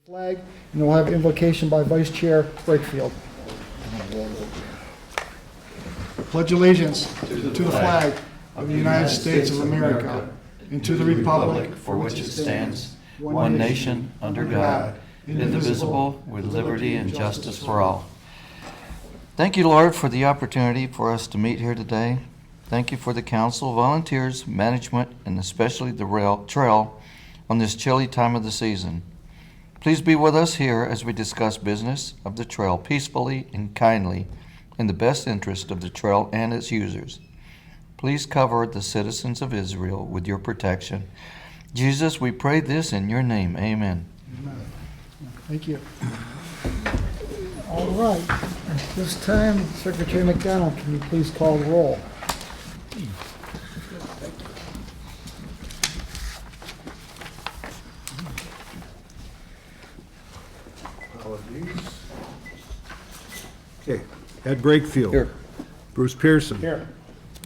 Flag, and we'll have invocation by Vice Chair Brakefield. Pledge allegiance to the flag of the United States of America and to the republic for which it stands, one nation, under God, indivisible, with liberty and justice for all. Thank you, Lord, for the opportunity for us to meet here today. Thank you for the council, volunteers, management, and especially the trail on this chilly time of the season. Please be with us here as we discuss business of the trail peacefully and kindly in the best interest of the trail and its users. Please cover the citizens of Israel with your protection. Jesus, we pray this in your name. Amen. Amen. Thank you. All right. At this time, Secretary McDonald, can you please call the roll? Okay, Ed Brakefield. Here. Bruce Pearson. Here.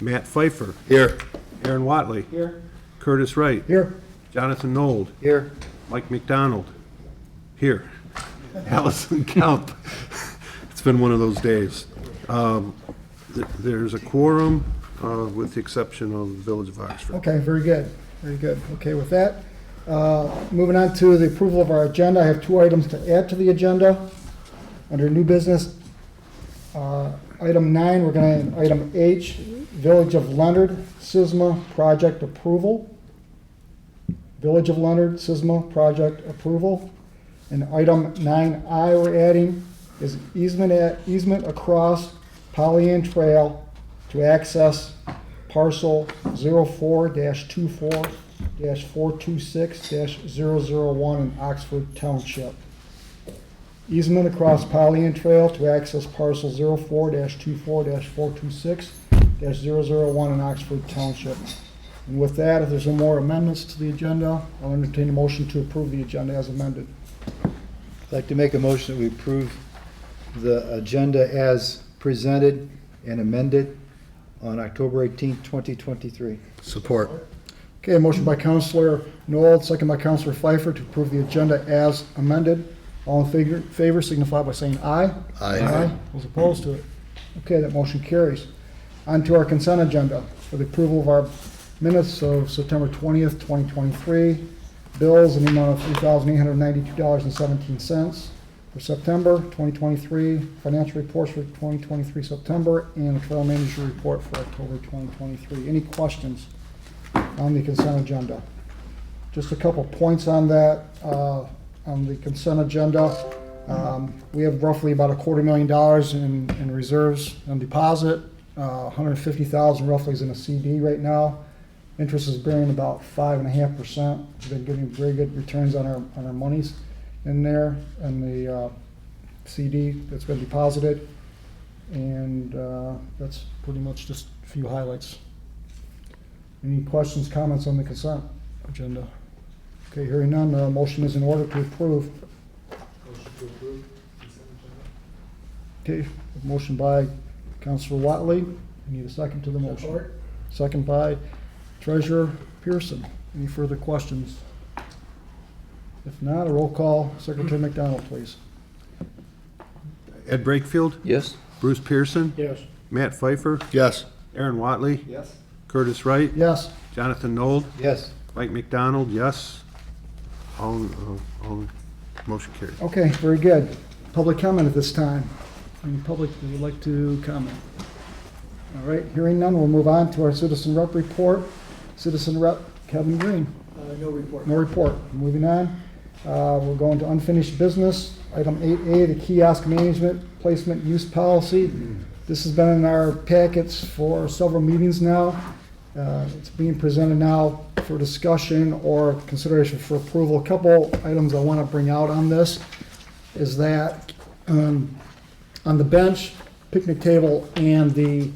Matt Pfeiffer. Here. Aaron Watley. Here. Curtis Wright. Here. Jonathan Nold. Here. Mike McDonald. Here. Allison Kemp. It's been one of those days. There's a quorum, with the exception of the Village of Oxford. Okay, very good. Very good. Okay, with that, moving on to the approval of our agenda, I have two items to add to the agenda. Under new business, item 9, we're going to, item H, Village of Leonard, SISMA project approval. Village of Leonard, SISMA project approval. And item 9I we're adding is easement across Pollyant Trail to access parcel 04-24-426-001 in Oxford Township. Easement across Pollyant Trail to access parcel 04-24-426-001 in Oxford Township. And with that, if there's no more amendments to the agenda, I'll entertain a motion to approve the agenda as amended. I'd like to make a motion that we approve the agenda as presented and amended on October 18th, 2023. Support. Okay, a motion by Councilor Noel, second by Councilor Pfeiffer to approve the agenda as amended. All in favor signify by saying aye. Aye. Those opposed to it? Okay, that motion carries. On to our consent agenda for the approval of our minutes of September 20th, 2023. Bills in the amount of $3,892.17 for September 2023. Financial reports for 2023 September, and the trail manager report for October 2023. Any questions on the consent agenda? Just a couple points on that. On the consent agenda, we have roughly about $250,000 in reserves on deposit. $150,000 roughly is in a CD right now. Interest is bearing about 5.5%. We've been getting very good returns on our monies in there, and the CD that's been deposited. And that's pretty much just a few highlights. Any questions, comments on the consent agenda? Okay, hearing none, motion is in order to approve. Motion to approve consent agenda. Okay, motion by Councilor Watley. I need a second to the motion. Support. Second by Treasurer Pearson. Any further questions? If not, a roll call. Secretary McDonald, please. Ed Brakefield. Yes. Bruce Pearson. Yes. Matt Pfeiffer. Yes. Aaron Watley. Yes. Curtis Wright. Yes. Jonathan Nold. Yes. Mike McDonald, yes. All motion carried. Okay, very good. Public comment at this time. Any public that would like to comment? All right, hearing none, we'll move on to our citizen rep report. Citizen rep Kevin Green. No report. No report. Moving on, we're going to unfinished business. Item 8A, the kiosk management placement use policy. This has been in our packets for several meetings now. It's being presented now for discussion or consideration for approval. A couple items I want to bring out on this is that on the bench, picnic table, and the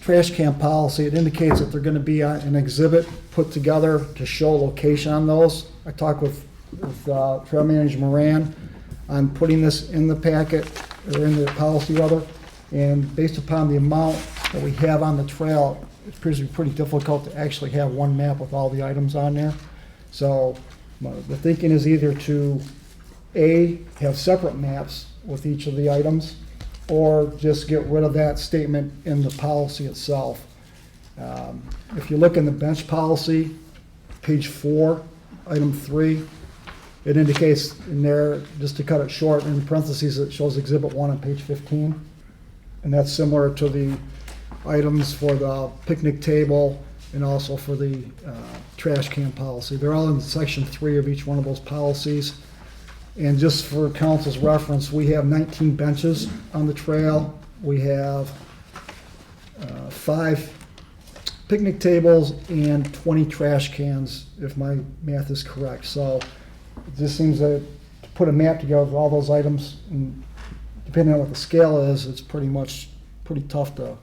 trash can policy, it indicates that they're going to be an exhibit put together to show location on those. I talked with Trail Manager Moran on putting this in the packet, or in the policy rather, and based upon the amount that we have on the trail, it appears to be pretty difficult to actually have one map with all the items on there. So The thinking is either to, A, have separate maps with each of the items, or just get rid of that statement in the policy itself. If you look in the bench policy, page 4, item 3, it indicates in there, just to cut it short, in parentheses, it shows Exhibit 1 on page 15. And that's similar to the items for the picnic table and also for the trash can policy. They're all in section 3 of each one of those policies. And just for council's reference, we have 19 benches on the trail. We have 5 picnic tables and 20 trash cans, if my math is correct. So it just seems that to put a map together with all those items, and depending on what the scale is, it's pretty tough to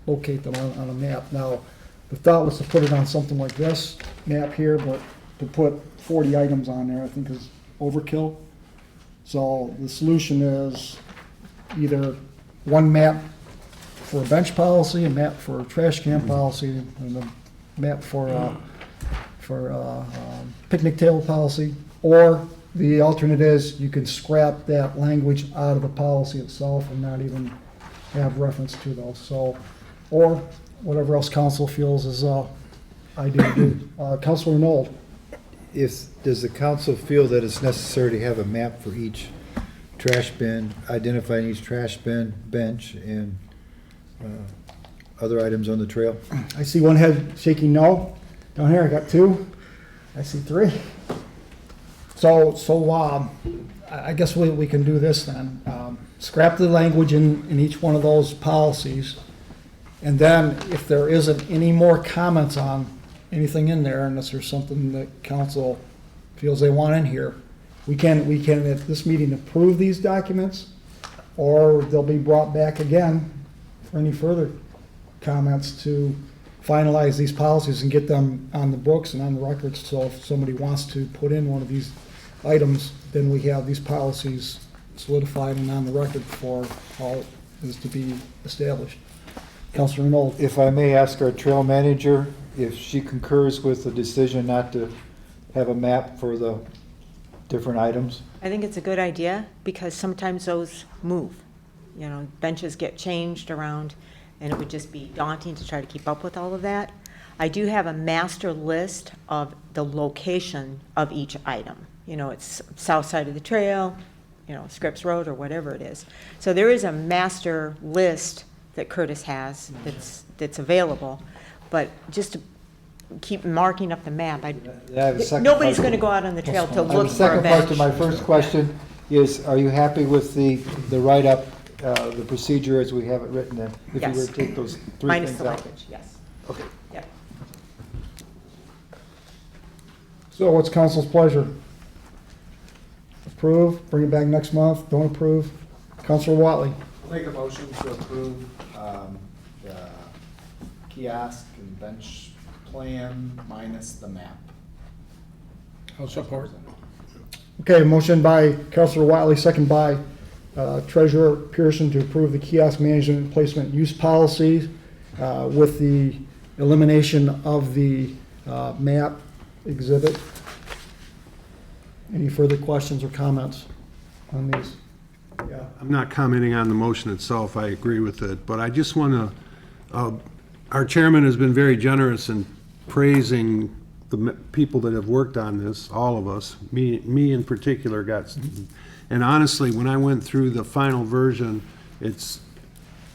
locate them on a map. Now, the thought was to put it on something like this map here, but to put 40 items on there, I think is overkill. So the solution is either one map for a bench policy, a map for a trash can policy, and a map for picnic table policy, or the alternate is you can scrap that language out of the policy itself and not even have reference to those. So, or whatever else council feels is ideal to do. Councilor Nold. Does the council feel that it's necessary to have a map for each trash bin, identifying each trash bin, bench, and other items on the trail? I see one head shaking no. Down here, I got 2. I see 3. So I guess we can do this then. Scrap the language in each one of those policies. And then if there isn't any more comments on anything in there, unless there's something that council feels they want in here, we can at this meeting approve these documents, or they'll be brought back again for any further comments to finalize these policies and get them on the books and on the records. So if somebody wants to put in one of these items, then we have these policies solidified and on the record for all is to be established. Councilor Nold. If I may ask our trail manager if she concurs with the decision not to have a map for the different items? I think it's a good idea because sometimes those move. You know, benches get changed around and it would just be daunting to try to keep up with all of that. I do have a master list of the location of each item. You know, it's south side of the trail, you know, Scripps Road or whatever it is. So there is a master list that Curtis has that's available, but just to keep marking up the map, nobody's going to go out on the trail to look The for a second part to bench. my first question is, are you happy with the write-up, the procedure as we have it written in? If you were Yes. to take those 3 Minus things the out? language, yes. Okay. Yep. So what's council's pleasure? Approve, bring it back next month, don't approve? Councilor Watley. I'll make a motion to approve the kiosk and bench plan minus the map. I'll support. Okay, motion by Councilor Watley, second by Treasurer Pearson to approve the kiosk management and placement use policy with the elimination of the map exhibit. Any further questions or comments on these? Yeah. I'm not commenting on the motion itself, I agree with it, but I just want to, our chairman has been very generous in praising the people that have worked on this, all of us, me in particular and honestly, when I went through the final version,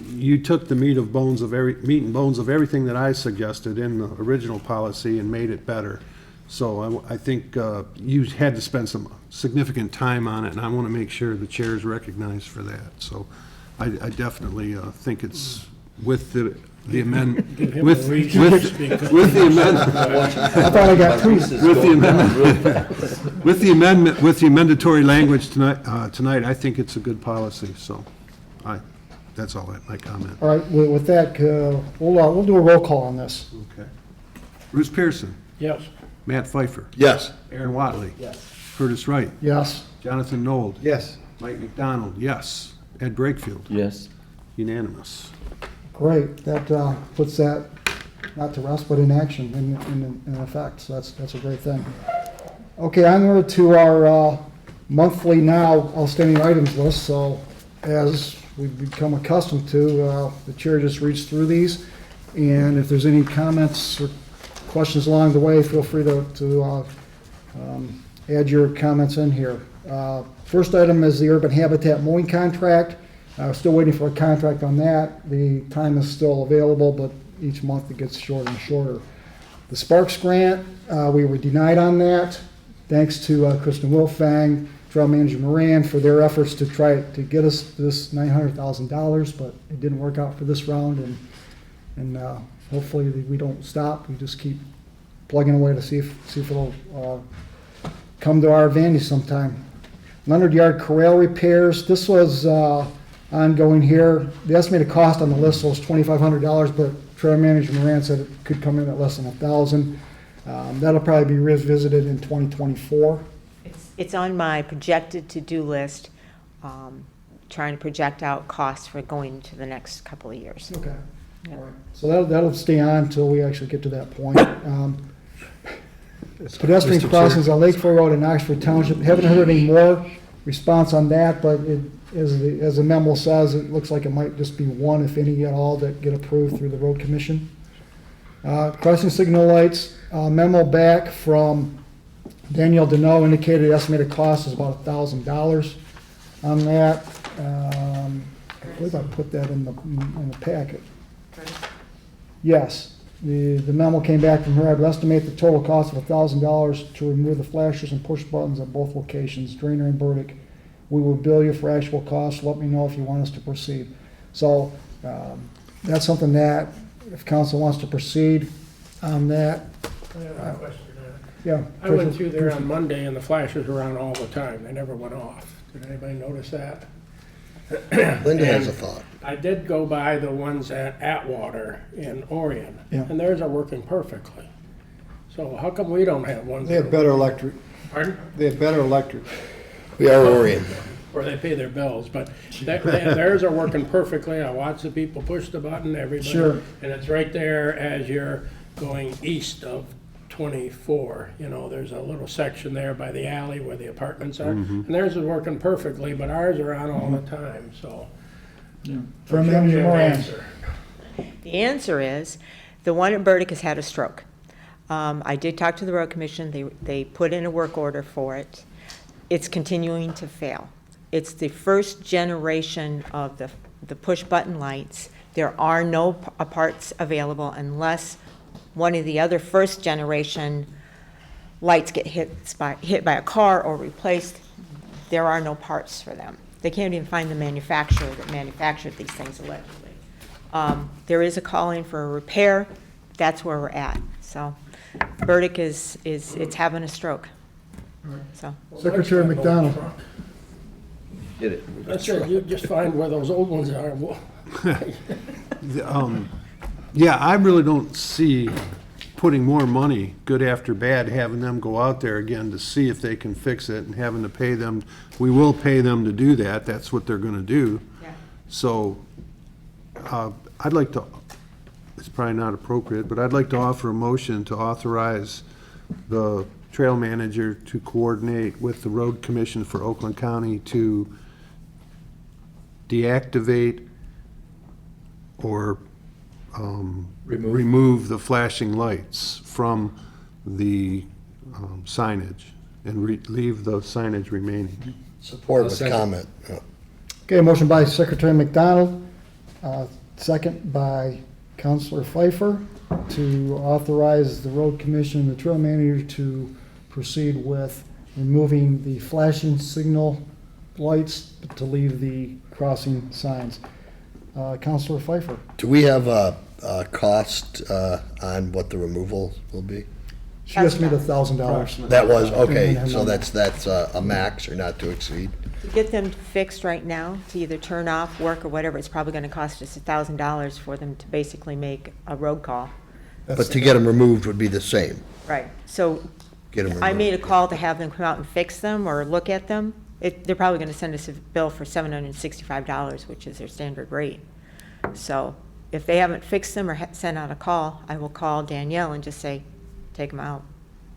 you took the meat and bones of everything that I suggested in the original policy and made it better. So I think you had to spend some significant time on it, and I want to make sure the chair is recognized for that. So I definitely think it's with the amendment, Give him a with reason to speak up. the amendment, I thought I got 2. with the amendatory language tonight, I think it's a good policy, so that's all my comment. All right, with that, we'll do a roll call on this. Okay. Bruce Pearson, Yes. Matt Pfeiffer, Yes. Aaron Watley, Yes. Curtis Wright, Yes. Jonathan Nold, Yes. Mike McDonald, yes. Ed Brakefield, Yes. unanimous. Great, that puts that not to rest, but in action, in effect, so that's a great thing. Okay, onward to our monthly now outstanding items list. So as we've become accustomed to, the chair just reads through these. And if there's any comments or questions along the way, feel free to add your comments in here. First item is the urban habitat mowing contract. Still waiting for a contract on that. The time is still available, but each month it gets shorter and shorter. The Sparks grant, we were denied on that. Thanks to Kristen Wilfang, Trail Manager Moran for their efforts to try to get us this $900,000, but it didn't work out for this round, and hopefully we don't stop. We just keep plugging away to see if it'll come to our advantage sometime. Leonard Yard Corral repairs. This was ongoing here. The estimated cost on the list was $2,500, but Trail Manager Moran said it could come in at less than $1,000. That'll probably be revisited in 2024. It's on my projected to-do list, trying to project out costs for going into the next couple of years. Okay. Yeah. All right. So that'll stay on until we actually get to that point. Pedestrian Mr. Chair. crossings on Lakeville Road in Oxford Township. Haven't heard any more response on that, but as the memo says, it looks like it might just be one, if any at all, that get approved through the road commission. Crossing signal lights, memo back from Danielle Deneau indicated the estimated cost is about $1,000 on that. I believe I put that in the packet. Yes, the memo came back from her. I'd estimate the total cost of $1,000 to remove the flashers and push buttons at both locations, Drainer and Burdick. We will bill you for actual costs. Let me know if you want us to proceed. So that's something that, if council wants to proceed on that, I have a question. yeah. I went through there on Monday and the flashes were on all the time. They never went off. Did anybody notice that? Linda has a thought. I did go by the ones at Atwater in Orion, Yeah. and theirs are working perfectly. So how come we don't have ones? They have better electric. Pardon? They have better electric. We are Orion. Or they pay their bills, but theirs are working perfectly. I watch the people push the button, everybody. Sure. And it's right there as you're going east of 24. You know, there's a little section there by the alley where the apartments are. And theirs is working perfectly, but ours are on all the time, so. From I'm sure Manager you have an Moran. answer. The answer is, the one at Burdick has had a stroke. I did talk to the road commission. They put in a work order for it. It's continuing to fail. It's the first generation of the push button lights. There are no parts available unless one of the other first generation lights get hit by a car or replaced. There are no parts for them. They can't even find the manufacturer that manufactured these things allegedly. There is a calling for a repair. That's where we're at. So Burdick it's having a stroke. So Secretary McDonald. Get it. I said, you just find where those old ones are. Yeah, I really don't see putting more money, good after bad, having them go out there again to see if they can fix it and having to pay them. We will pay them to do that. That's what they're gonna do. Yeah. So, I'd like to, it's probably not appropriate, but I'd like to offer a motion to authorize the trail manager to coordinate with the road commission for Oakland County to deactivate or remove the flashing lights from the signage and leave the signage remaining. Support with comment. Okay, motion by Secretary McDonald, second by Councilor Pfeiffer to authorize the road commission and the trail manager to proceed with removing the flashing signal lights to leave the crossing signs. Councilor Pfeiffer. Do we have a cost on what the removal will be? She estimated $1,000. That was, And okay, then so that's a max or not to exceed? to get them fixed right now, to either turn off, work, or whatever, it's probably gonna cost us $1,000 for them to basically make a road call. But to get them removed would be the same? Right, so Get them I removed? made a call to have them come out and fix them or look at them. They're probably gonna send us a bill for $765, which is their standard rate. So if they haven't fixed them or sent out a call, I will call Danielle and just say, take them out.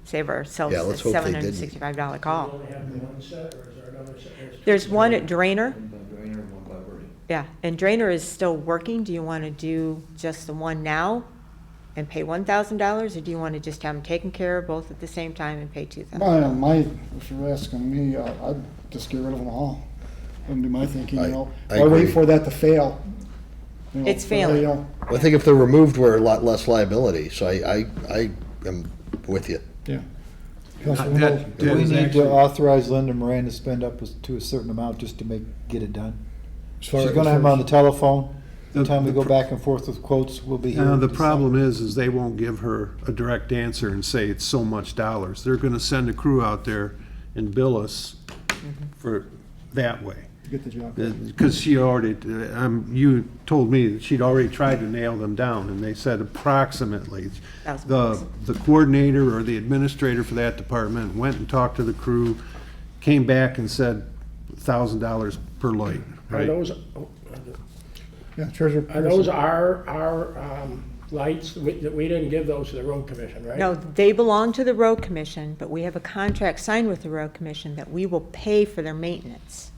save ourselves Yeah, a let's hope they didn't. $765 We call. only have the one set, or is there another set? There's one at Drainer. One by Drainer, one by Birdie. Yeah, and Drainer is still working. Do you want to do just the one now and pay $1,000, or do you want to just have them taken care of both at the same time and pay $2,000? If you're asking me, I'd just get rid of them all. Wouldn't be my thinking, you know? I Why wait agree. for that to fail? You know, It's for, failing. you know, I think if they're removed, we're a lot less liability, so I am with you. Yeah. Councilor That- Arnold? Do we is need actually- to authorize Linda Moran to spend up to a certain amount just to get it done? As far She's as- gonna have them on the telephone. The- The time we the go pr- back and forth with quotes, we'll be here. The to problem is they won't give her a direct answer and say it's so much dollars. They're gonna send a crew out there and bill us for that way. Get the job. Because she already, you told me that she'd already tried to nail them down, and they said approximately. The coordinator or the administrator for that department went and talked to the crew, came back and said $1,000 per light, Are right? those, Yeah, Treasurer are those Pearson. our lights? That we didn't give those to the road commission, right? No, they belong to the road commission, but we have a contract signed with the road commission that we will pay for their maintenance.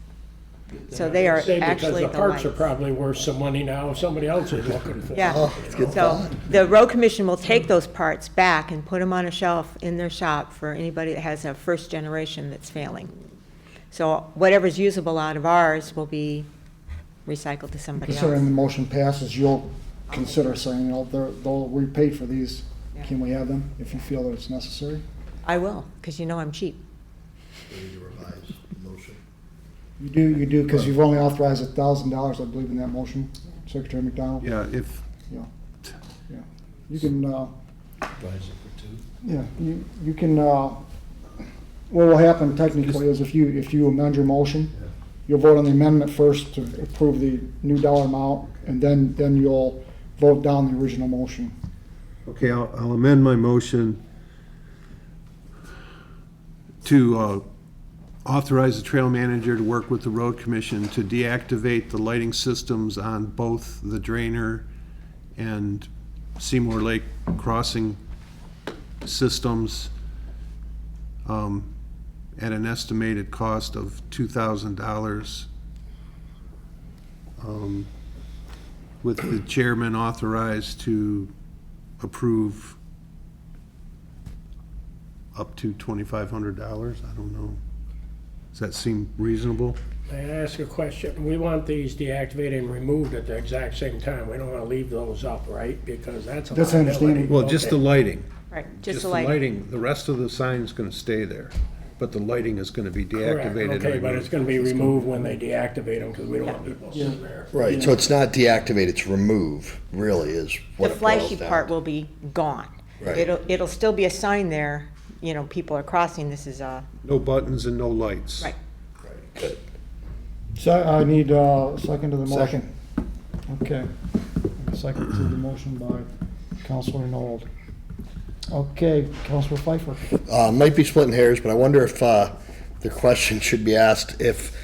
So they are Say actually because the the parts are lights. probably worth some money now, if somebody else is looking for them. Yeah, Oh, it's a good so thought. the road commission will take those parts back and put them on a shelf in their shop for anybody that has a first generation that's failing. So whatever's usable out of ours will be recycled to somebody Considering else. the motion passes, you'll consider saying, you know, we paid for these. Yeah. Can we have them if you feel that it's necessary? I will, because you know I'm cheap. We need to revise the motion. You do, because you've only authorized $1,000, I believe, in that motion, Secretary McDonald. Yeah, if, Yeah. You can, yeah, you can, what will happen technically is if you amend your motion, you'll vote on the amendment first to approve the new dollar amount, and then you'll vote down the original motion. okay, I'll amend my motion to authorize the trail manager to work with the road commission to deactivate the lighting systems on both the Drainer and Seymour Lake crossing systems at an estimated cost of $2,000. With the chairman authorized to approve up to $2,500, I don't know. Does that seem reasonable? May I ask a question? We want these deactivated and removed at the exact same time. We don't want to leave those up, right? Because that's a That's liability. understandable. Well, just the Okay. lighting. Right, just the lighting. lighting, the rest of the sign's gonna stay there, but the lighting is gonna be Correct, deactivated. and okay, but it's removed. going to be removed when they deactivate them, because we don't want people sitting there. Right, so it's not deactivate, it's remove, really, is The what it boils flashy down part to. will be gone. Right. It'll still be a sign there, you know, people are crossing, this is a, No buttons and no lights. right. Good. So I need a second to the motion. Second. Okay. A second to the motion by Counselor Nold. Okay, Counselor Pfeiffer. Might be splitting hairs, but I wonder if the question should be asked, if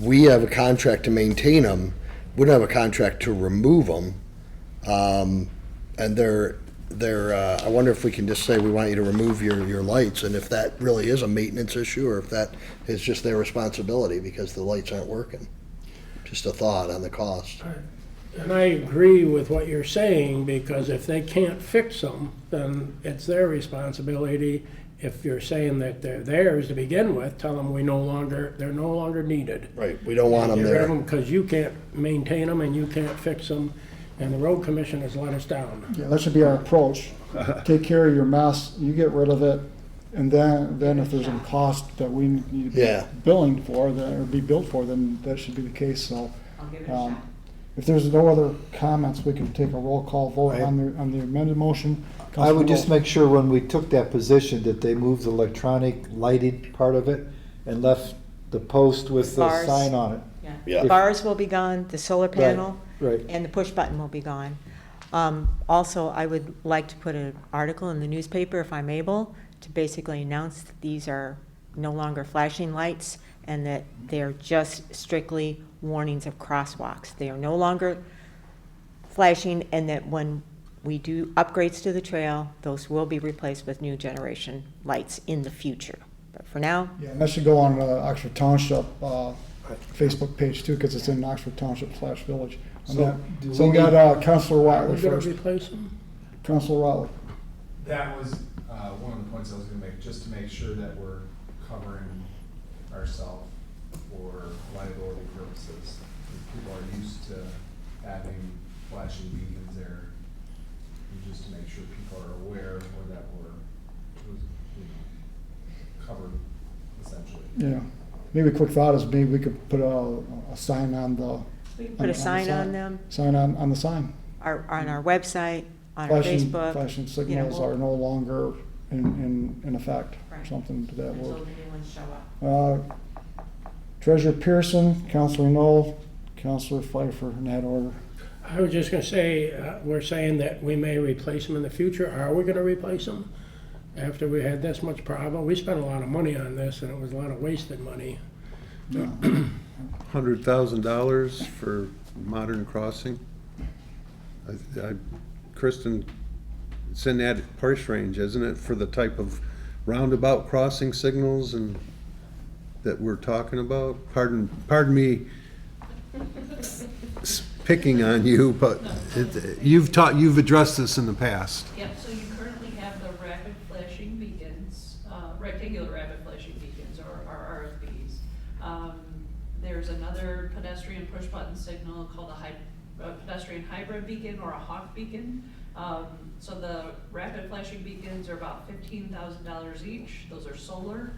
we have a contract to maintain them, we don't have a contract to remove them, and they're, I wonder if we can just say, we want you to remove your lights, and if that really is a maintenance issue, or if that is just their responsibility because the lights aren't working. Just a thought on the cost. And I agree with what you're saying, because if they can't fix them, then it's their responsibility. If you're saying that they're theirs to begin with, tell them they're no longer needed. Right, we don't want them Get rid of there. them, because you can't maintain them and you can't fix them, and the road commission has let us down. Yeah, that should be our approach. Take care of your mess, you get rid of it, and then if there's a cost that we need to Yeah. be billing for, or be billed for, then that should be the case, so. I'll give it a um, shot. If there's no other comments, we can take a roll call vote on the amended motion. I would just Counselor make sure when we took that position that they moved the electronic lighted part of it and left the post with the Bars. sign on it. Yeah. The bars will be gone, the solar panel, Right. and the push button will be gone. Also, I would like to put an article in the newspaper, if I'm able, to basically announce that these are no longer flashing lights and that they're just strictly warnings of crosswalks. They are no longer flashing, and that when we do upgrades to the trail, those will be replaced with new generation lights in the future. But for now, Yeah, and that should go on Oxford Township Facebook page too, because it's in Oxford Township/Village. So, do So we we- got Counselor Are we Wiley gonna first. replace them? Counselor Wiley. That was one of the points I was gonna make, just to make sure that we're covering ourselves for liability purposes. People are used to having flashing beacons there, and just to make sure people are aware or that we're, covered essentially. Yeah. Maybe a quick thought is maybe we could put a sign on the. we can put a sign on them, Sign on the sign. on our website, on our Facebook. Flashing signals we'll- are no longer in effect, or Right. something to that Until word. the new ones show up. Treasurer Pearson, Counselor Knoll, Counselor Pfeiffer in that order. I was just gonna say, we're saying that we may replace them in the future. Are we gonna replace them? After we had this much problem, we spent a lot of money on this and it was a lot of wasted money. $100,000 for modern crossing. Kristen, it's in that price range, isn't it, for the type of roundabout crossing signals and that we're talking about? Pardon me picking on you, but you've addressed this in the past. Yep, so you currently have the rapid flashing beacons, rectangular rapid flashing beacons, or RFBs. There's another pedestrian push button signal called a pedestrian hybrid beacon or a hawk beacon. So the rapid flashing beacons are about $15,000 each. Those are solar.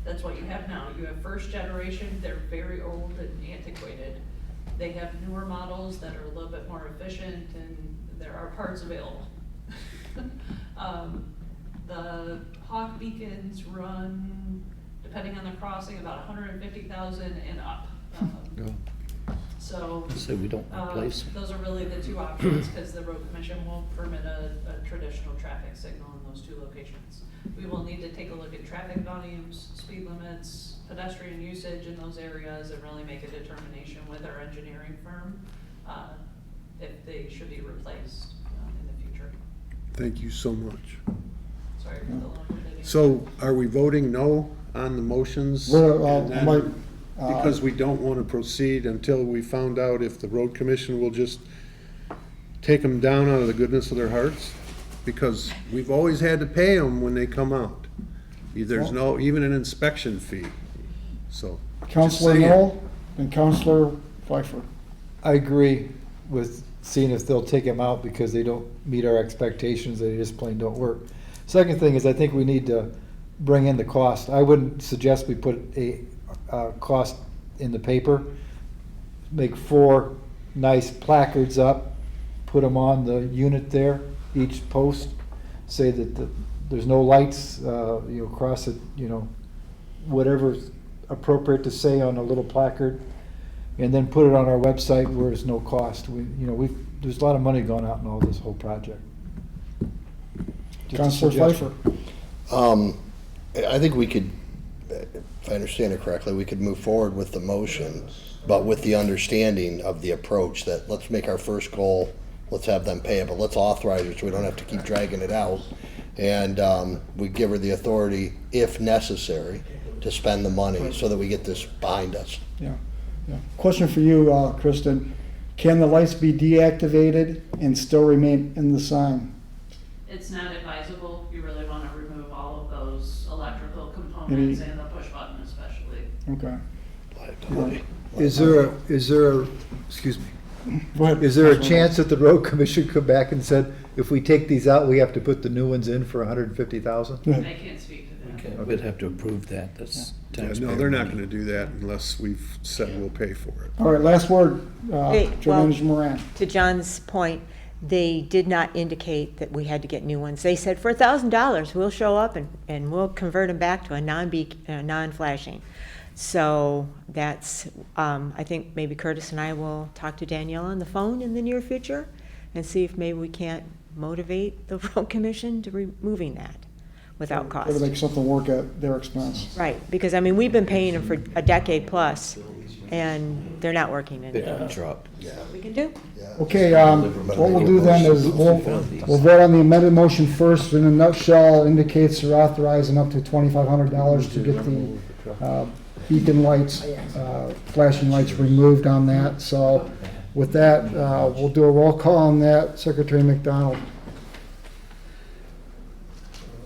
That's what you have now. You have first generation, they're very old and antiquated. They have newer models that are a little bit more efficient and there are parts available. The hawk beacons run, depending on the crossing, about 150,000 and up. So, So we don't replace them. those are really the two options, because the road commission won't permit a traditional traffic signal in those two locations. We will need to take a look at traffic volumes, speed limits, pedestrian usage in those areas, and really make a determination with our engineering firm, if they should be replaced, in the future. Thank you so much. Sorry for the long-winded answer. So are we voting no on the motions? Well, And then- Mike, Because we don't want to proceed until we found out if the road commission will just take them down out of the goodness of their hearts? Because we've always had to pay them when they come out. There's no, even an inspection fee, so. just Counselor saying. Knoll and Counselor Pfeiffer. I agree with seeing if they'll take them out because they don't meet our expectations, they just plain don't work. Second thing is I think we need to bring in the cost. I wouldn't suggest we put a cost in the paper. Make 4 nice placards up, put them on the unit there, each post, say that there's no lights, cross it, whatever's appropriate to say on a little placard, and then put it on our website where there's no cost. There's a lot of money going out in all this whole project. Just a Counselor suggestion. Pfeiffer. I think we could, if I understand it correctly, we could move forward with the motion, but with the understanding of the approach that let's make our first goal, let's have them pay it, but let's authorize it so we don't have to keep dragging it out. And we give her the authority, if necessary, to spend the money so that we get this behind us. Yeah. Question for you, Kristen. Can the lights be deactivated and still remain in the sign? It's not advisable. You really want to remove all of those electrical components and the push button especially. Okay. Is there a, excuse me, Go ahead. is there a Counselor chance that the road commission come back and said, if we take these out, we have to put the new ones in for $150,000? Knoll. I can't speak to that. Okay, we'd have to approve that, that's Yeah, taxpayer no, they're not money. gonna do that unless we've said we'll pay for it. All right, last word, Hey, Joe well- Manager Moran. To John's point, they did not indicate that we had to get new ones. They said for $1,000, we'll show up and we'll convert them back to a non-flashing. So that's, I think maybe Curtis and I will talk to Danielle on the phone in the near future and see if maybe we can't motivate the road commission to removing that without Got to cost. make something work at their expense. Right, because I mean, we've been paying them for a decade plus, and they're not working in it. Pickup truck. We can do? Okay, what we'll do then is we'll vote on the amended motion first. In a nutshell, indicates they're authorizing up to $2,500 to get the beacon lights, flashing lights removed on that. So with that, we'll do a roll call on that. Secretary McDonald.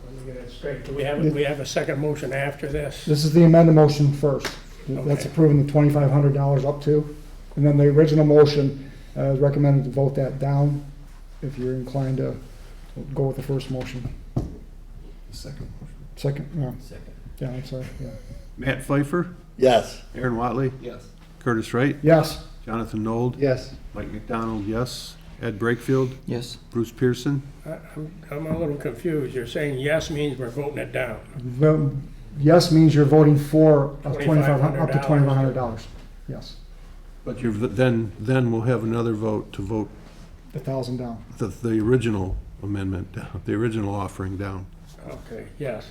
Let me get it straight. Do we have a second motion after this? This is the amended motion first. That's Okay. approving the $2,500 up to. And then the original motion is recommended to vote that down if you're inclined to go with the first motion. Second. Second, no. Yeah, I'm sorry, yeah. Matt Pfeiffer, Yes. Aaron Watley, Yes. Curtis Wright, Yes, Jonathan Nold, Yes. Mike McDonald, yes. Ed Brakefield, Yes. Bruce Pearson, I'm a little confused. You're saying yes means we're voting it down. yes means you're voting for $2,500, up to $2,500. $2,500. Yes, but you're, then we'll have another vote to vote 1,000 down. the original amendment down, the original offering down. Okay, yes.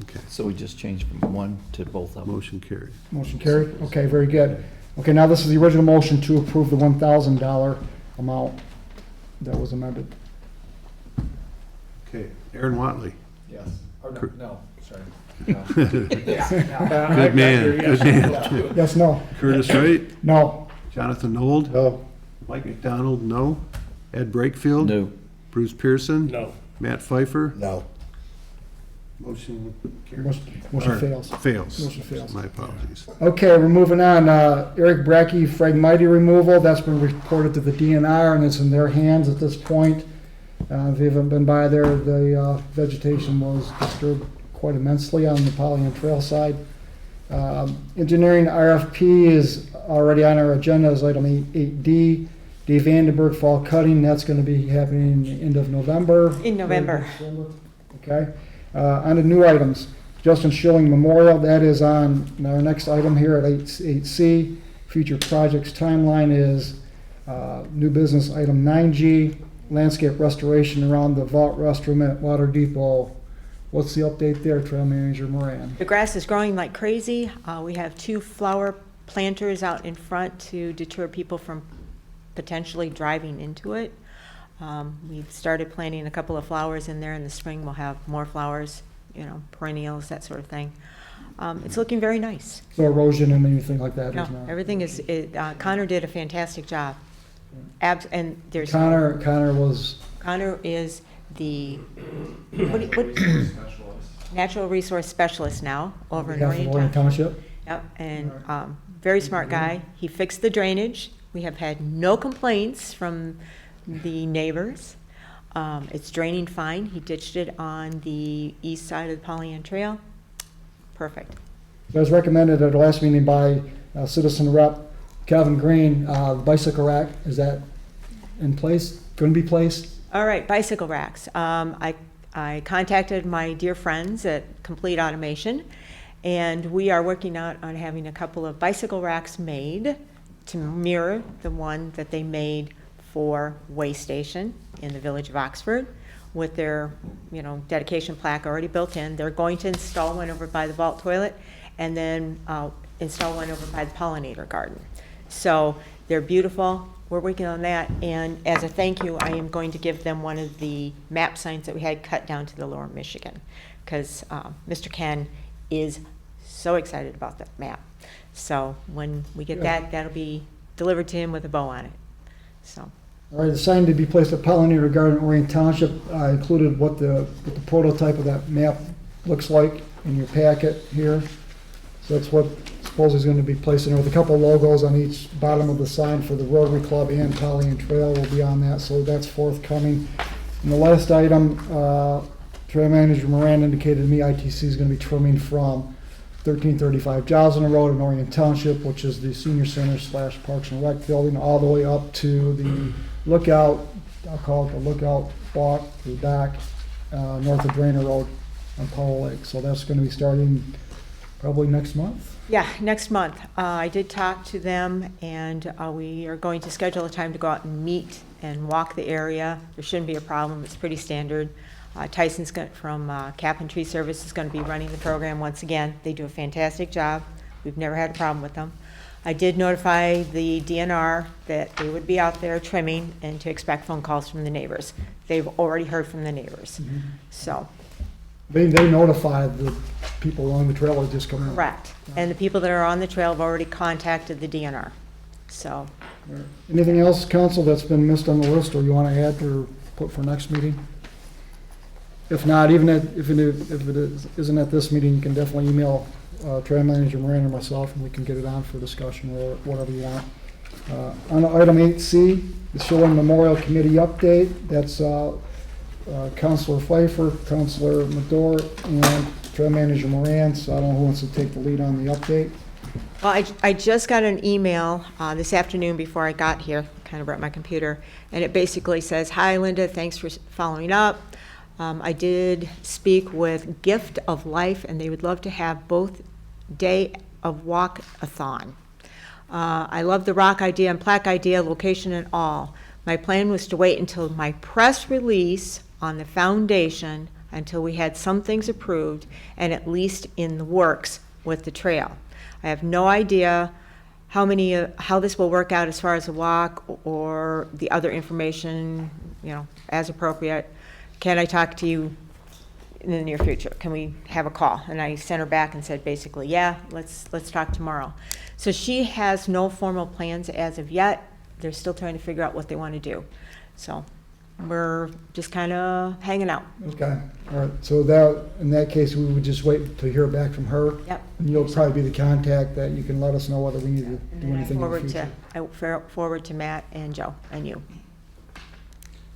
Okay, So we just changed from one to both of them. motion carried. Motion carried? Okay, very good. Okay, now this is the original motion to approve the $1,000 amount that was amended. Okay, Aaron Watley. Yes. Or Cor- no, sorry. Good man, good man. Yes, no? Curtis Wright, No. Jonathan Nold, No. Mike McDonald, no. Ed Brakefield. No. Bruce Pearson. No. Matt Pfeiffer. No. Motion carried. Motion Or fails. Fails. Motion fails. My apologies. Okay, we're moving on. Eric Brackey, Phragmite removal, that's been reported to the DNR and it's in their hands at this point. If you haven't been by there, the vegetation was disturbed quite immensely on the Pollyant Trail side. Engineering RFP is already on our agenda as item 8D. Dave Vandenberg fall cutting, that's going to be happening the end of November. In November. Okay. On to new items, Justin Schilling Memorial, that is on our next item here at 8C. Future projects timeline is new business item 9G, landscape restoration around the vault restroom at Water Depot. What's the update there, Trail Manager Moran? The grass is growing like crazy. We have 2 flower planters out in front to deter people from potentially driving into it. We've started planting a couple of flowers in there. In the spring, we'll have more flowers, perennials, that sort of thing. It's looking very nice. So erosion and anything like that No, is not? everything is, Connor did a fantastic job. And there's. Connor is, is the, what, natural resource specialist now over in behalf of Orion Orion Township. Township? Yep, and very smart guy. He fixed the drainage. We have had no complaints from the neighbors. It's draining fine. He ditched it on the east side of the Pollyant Trail. Perfect. As recommended at our last meeting by Citizen Rep Calvin Green, bicycle rack, is that in place, going to be placed? All right, bicycle racks. I contacted my dear friends at Complete Automation, and we are working out on having a couple of bicycle racks made to mirror the one that they made for Way Station in the village of Oxford with their, dedication plaque already built in. They're going to install one over by the vault toilet and then install one over by the pollinator garden. So they're beautiful. We're working on that, and as a thank you, I am going to give them one of the map signs that we had cut down to the Lower Michigan, because Mr. Ken is so excited about that map. So when we get that, that'll be delivered to him with a bow on it. So. All right, the sign to be placed at Pollinator Garden, Orion Township, included what the prototype of that map looks like in your packet here. So that's what supposedly is going to be placed in there with a couple logos on each bottom of the sign for the Rotary Club and Pollyant Trail will be on that, so that's forthcoming. And the last item, Trail Manager Moran indicated to me ITC is going to be trimming from 1335 Joslin Road in Orion Township, which is the senior center / Parks and Rec building, all the way up to the lookout, I'll call it the lookout walk, the dock, north of Drainer Road on Powell Lake. So that's going to be starting probably next month. Yeah, next month. I did talk to them, and we are going to schedule a time to go out and meet and walk the area. There shouldn't be a problem. It's pretty standard. Tyson's from Cap and Tree Service is going to be running the program once again. They do a fantastic job. We've never had a problem with them. I did notify the DNR that they would be out there trimming and to expect phone calls from the neighbors. They've already heard from the neighbors, so, They notified the people along the trail are just coming. correct. And the people that are on the trail have already contacted the DNR, so. Anything else, council, that's been missed on the list or you want to add or put for next meeting? If not, even if it isn't at this meeting, you can definitely email Trail Manager Moran or myself, and we can get it on for discussion or whatever you want. On item 8C, the Shoreline Memorial Committee update, that's Councilor Pfeiffer, Councilor Madore, and Trail Manager Moran, so I don't know who wants to take the lead on the update. Well, I just got an email this afternoon before I got here, kind of brought my computer, and it basically says, "Hi, Linda, thanks for following up. I did speak with Gift of Life, and they would love to have both day of walk-a-thon. I love the rock idea and plaque idea, location and all. My plan was to wait until my press release on the foundation until we had some things approved and at least in the works with the trail. I have no idea how this will work out as far as the walk or the other information, as appropriate. Can I talk to you in the near future? Can we have a call?" And I sent her back and said, basically, yeah, let's talk tomorrow. So she has no formal plans as of yet. They're still trying to figure out what they want to do. So we're just kind of hanging out. Okay, all right, so that, in that case, we would just wait to hear back from her. Yep. And you'll probably be the contact that you can let us know whether we need to And do then anything in the future. I forward to Matt and Joe and you.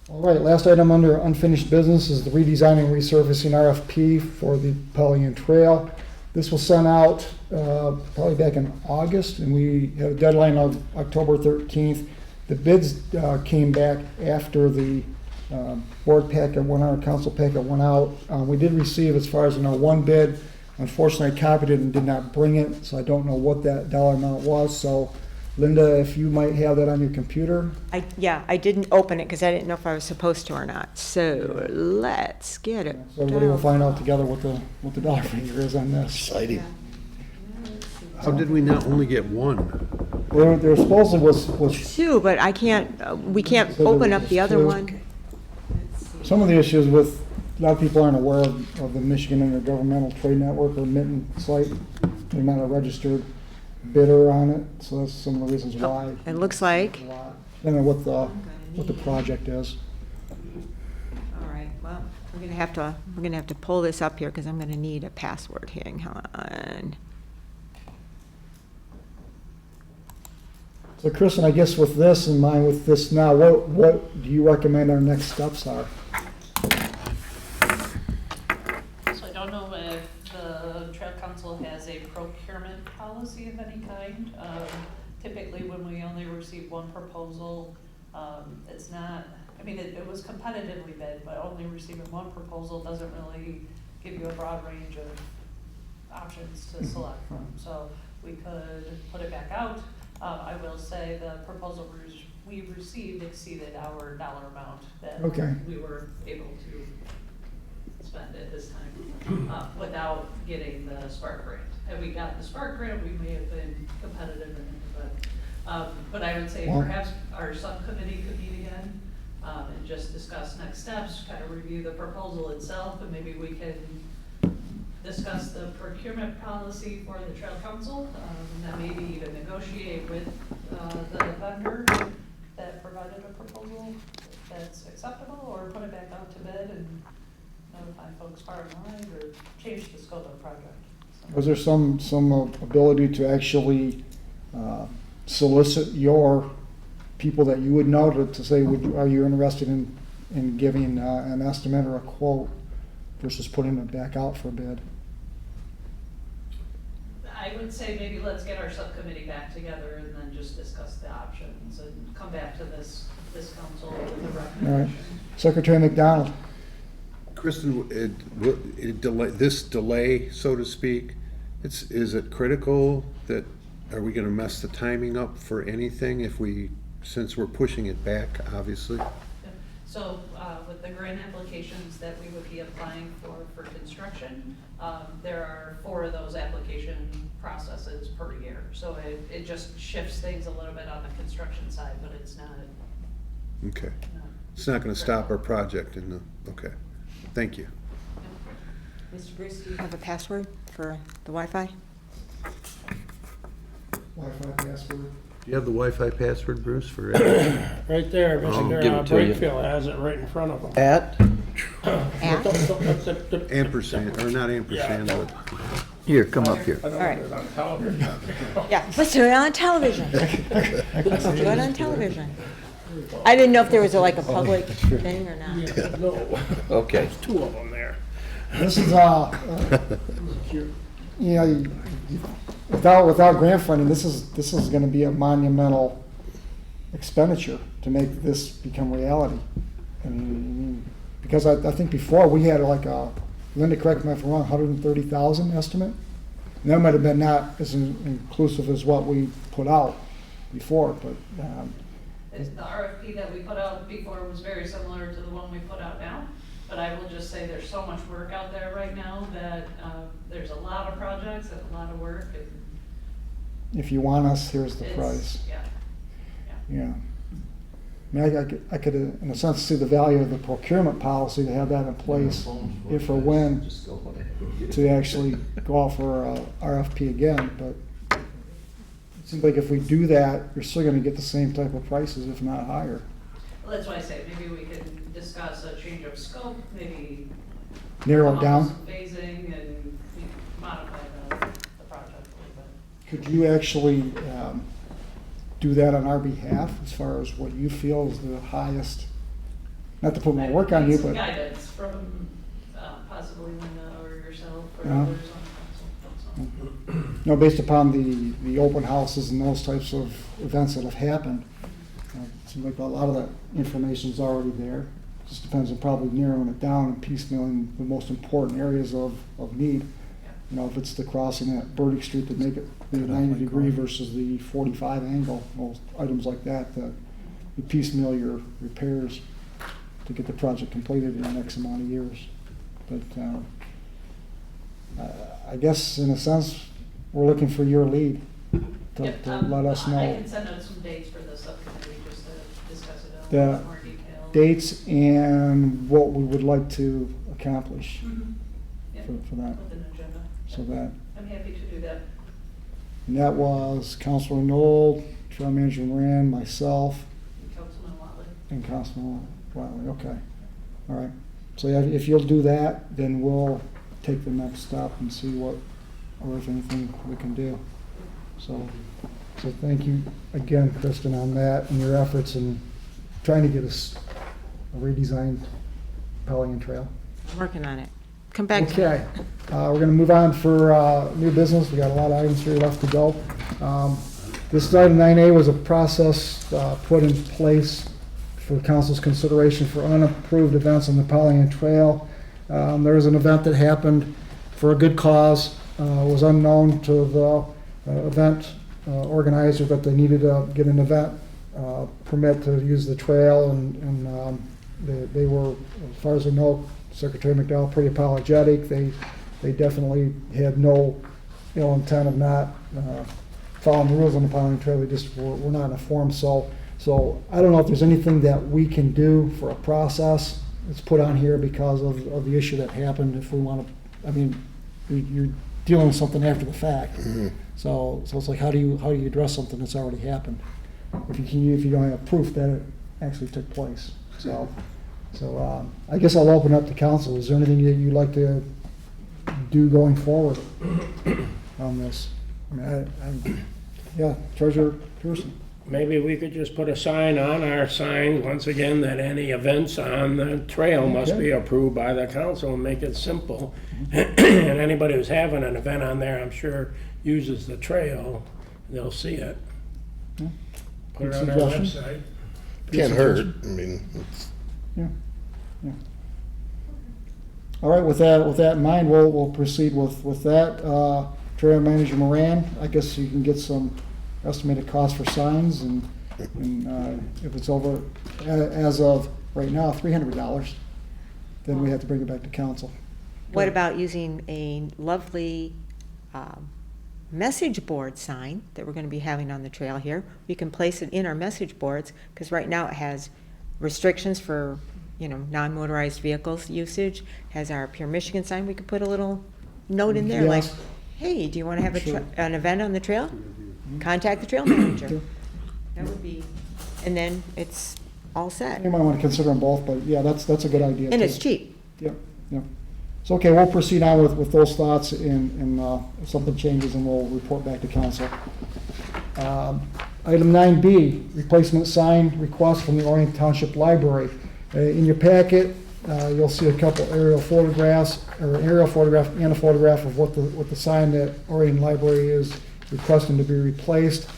All right, last item under unfinished business is the redesigning resurfacing RFP for the Pelican Trail. This was sent out probably back in August, and we had a deadline of October 13th. The bids came back after the board packet went out, council packet went out. We did receive, as far as I know, one bid. Unfortunately, I copied it and did not bring it, so I don't know what that dollar amount was. So Linda, if you might have that on your computer. I didn't open it because I didn't know if I was supposed to or not. So let's get it. So everybody will find out together what the dollar figure is on this. Exciting. How did we not only get one? There supposedly was Two, but I can't, we can't So there open up was the other two. one. some of the issues with, a lot of people aren't aware of the Michigan Intergovernmental Trade Network or Mitten site. They're not a registered bidder on it, so that's some of the reasons why. It looks like. I don't know what the project is. All right, well, we're gonna have to pull this up here because I'm gonna need a password. Hang on. So Kristen, I guess with this in mind, with this now, what do you recommend our next steps are? So I don't know if the Trail Council has a procurement policy of any kind. Typically, when we only receive one proposal, it's not, it was competitively bid, but only receiving one proposal doesn't really give you a broad range of options to select from. So we could put it back out. I will say the proposal we received exceeded our dollar amount that Okay. we were able to spend at this time, without getting the Spark grant. Had we got the Spark grant, we may have been competitive in it, but I would say Well- perhaps our subcommittee could meet again, and just discuss next steps, kind of review the proposal itself, and maybe we can discuss the procurement policy for the Trail Council, and then maybe even negotiate with the vendor that provided a proposal that's acceptable, or put it back out to bid and notify folks far and wide, or change the scope of the project. So- Was there some ability to actually solicit your people that you would know to say, are you interested in giving an estimate or a quote versus putting it back out for bid? I would say maybe let's get our subcommittee back together and then just discuss the options and come back to this council with a All right. recommendation. Secretary McDonald. Kristen, this delay, so to speak, is it critical that, are we gonna mess the timing up for anything since we're pushing it back, obviously? Yeah. So, with the grant applications that we would be applying for construction, there are 4 of those application processes per year. So it just shifts things a little bit on the construction side, but it's not. Okay. not- It's not gonna stop our project in the, okay. Thank you. Mr. Bruce, do you have a password for the Wi-Fi? Wi-Fi password. Do you have the Wi-Fi password, Bruce, for it? Right there, give Mr. it to you. Brakefield has it right in front of him. At? Ampersand, or not ampersand, Yeah. but Here, come up here. I don't know All right. if it's on television. Yeah, let's do it on television. Let's do it on television. I didn't know if there was like a public thing or not. Yeah, no, Okay. there's 2 of them there. This is, you know, without grant funding, this is gonna be a monumental expenditure to make this become reality. I mean, because I think before, we had like a, Linda, correct me if I'm wrong, 130,000 estimate? And that might have been not as inclusive as what we put out before, but, The RFP that we put out before was very similar to the one we put out now. But I will just say there's so much work out there right now that there's a lot of projects and a lot of work. And if you want us, here's the it's- price. Yeah. Yeah. I mean, I could, in a sense, see the value of the procurement policy to have that in place if or when to actually go out for a RFP again, but it seems like if we do that, you're still gonna get the same type of prices, if not higher. Well, that's why I say maybe we can discuss a change of scope, maybe. Narrow come it up down. with some phasing and modify the project a little bit. Could you actually do that on our behalf as far as what you feel is the highest, not to put more work on you, Some but, guidance from possibly Linda or yourself or Yeah. others on the council. you know, based upon the open houses and those types of events that have happened, it seems like a lot of that information's already there. Just depends on probably narrowing it down and piecemealing the most important areas of need. You know, if it's the crossing at Burdick Street to make it the 90-degree versus the 45 angle, well, items like that, that you piecemeal your repairs to get the project completed in the next amount of years. But I guess in a sense, we're looking for your lead to Yep, let us I know can send out some dates for the subcommittee just to discuss it in a The little more detail. dates and what we would like to accomplish Mhm. Yeah, for that. with an agenda. So that, I'm happy to do that. and that was Councilor Knoll, Trail Manager Moran, myself, Councilman Watley. and Councilman Wiley, okay. All right. So yeah, if you'll do that, then we'll take the next step and see what, or if anything we can do. So thank you again, Kristen, on that and your efforts in trying to get us a redesigned Pelican Trail. I'm working on it. Come back to me. Okay, we're gonna move on for new business. We got a lot of items here left to go. This item 9A was a process put in place for council's consideration for unapproved events on the Pollyant Trail. There was an event that happened for a good cause, was unknown to the event organizer that they needed to get an event permit to use the trail, and they were, as far as I know, Secretary McDowell pretty apologetic. They definitely had no ill intent of not following the rules on the Pollyant Trail. They just were not informed. So I don't know if there's anything that we can do for a process that's put on here because of the issue that happened. If we want to, I mean, you're dealing with something after the fact. So it's like, how do you address something that's already happened? If you don't have proof that it actually took place. So I guess I'll open up to council. Is there anything that you'd like to do going forward on this? I mean, yeah, Treasurer Pearson. Maybe we could just put a sign on our signs, once again, that any events on the trail must be approved by the council and make it simple. And anybody who's having an event on there, I'm sure, uses the trail, they'll see it. Put it on our Good website. Can't hurt. I mean, it's, Yeah. All right, with that in mind, we'll proceed with that. Trail Manager Moran, I guess you can get some estimated cost for signs, and if it's over, as of right now, $300, then we have to bring it back to council. What about using a lovely message board sign that we're going to be having on the trail here? We can place it in our message boards, because right now it has restrictions for, non-motorized vehicles usage, has our Pure Michigan sign. We could put a little note in there like, Yes. hey, do you want to have Sure. an event on the trail? Contact the trail manager. That would be, and then it's all set. You might want to consider them both, but yeah, that's a good idea. And too. it's cheap. Yep, yep. So, okay, we'll proceed on with those thoughts, and if something changes, and we'll report back to council. Item 9B, replacement sign request from the Orion Township Library. In your packet, you'll see a couple aerial photographs, or an aerial photograph and a photograph of what the sign that Orion Library is requesting to be replaced.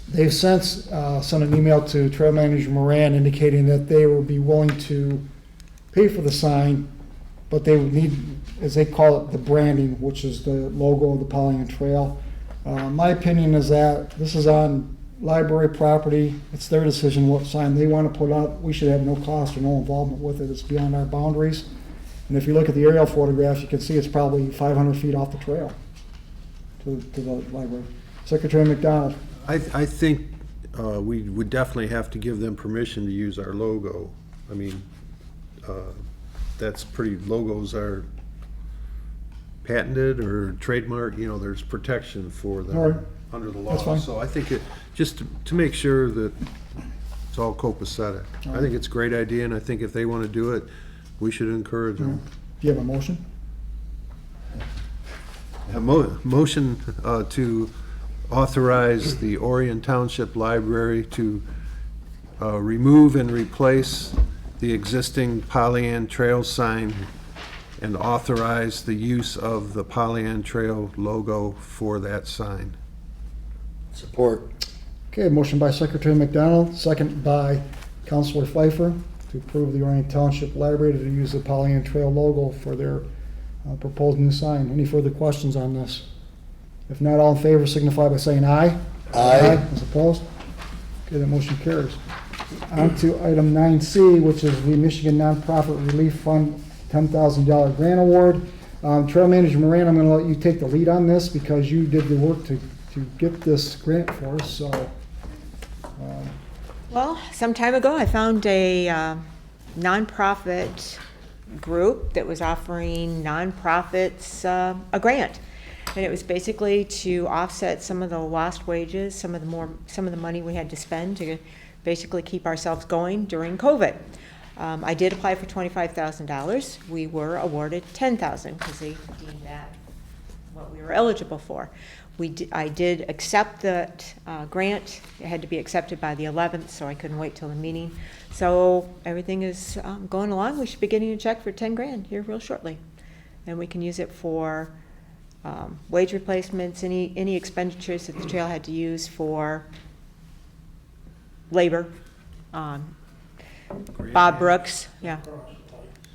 They've since sent an email to Trail Manager Moran indicating that they will be willing to pay for the sign, but they would need, as they call it, the branding, which is the logo of the Pollyant Trail. My opinion is that this is on library property. It's their decision what sign they want to put up. We should have no cost or no involvement with it. It's beyond our boundaries. And if you look at the aerial photographs, you can see it's probably 500 feet off the trail to the library. Secretary McDonald. I think we would definitely have to give them permission to use our logo. I mean, logos are patented or trademark, there's protection for them All right. under the That's law. fine. So I think just to make sure that it's all copacetic. I think it's a great idea, and I think if they want to do it, we should encourage them. Do you have a motion? A motion to authorize the Orion Township Library to remove and replace the existing Pollyant Trail sign and authorize the use of the Pollyant Trail logo for that sign. Support. Okay, motion by Secretary McDonald, second by Councilor Pfeiffer to approve the Orion Township Library to use the Pollyant Trail logo for their proposed new sign. Any further questions on this? If not, all in favor signify by saying aye. Aye. As opposed? Okay, that motion carries. On to item 9C, which is the Michigan Nonprofit Relief Fund $10,000 grant award. Trail Manager Moran, I'm going to let you take the lead on this because you did the work to get this grant for us, so. Well, some time ago, I found a nonprofit group that was offering nonprofits a grant. And it was basically to offset some of the lost wages, some of the money we had to spend to basically keep ourselves going during COVID. I did apply for $25,000. We were awarded $10,000 because they deemed that what we were eligible for. I did accept that grant. It had to be accepted by the 11th, so I couldn't wait till the meeting. So everything is going along. We should be getting a check for $10,000 here real shortly, and we can use it for wage replacements, any expenditures that the trail had to use for labor. Bob Brooks, yeah.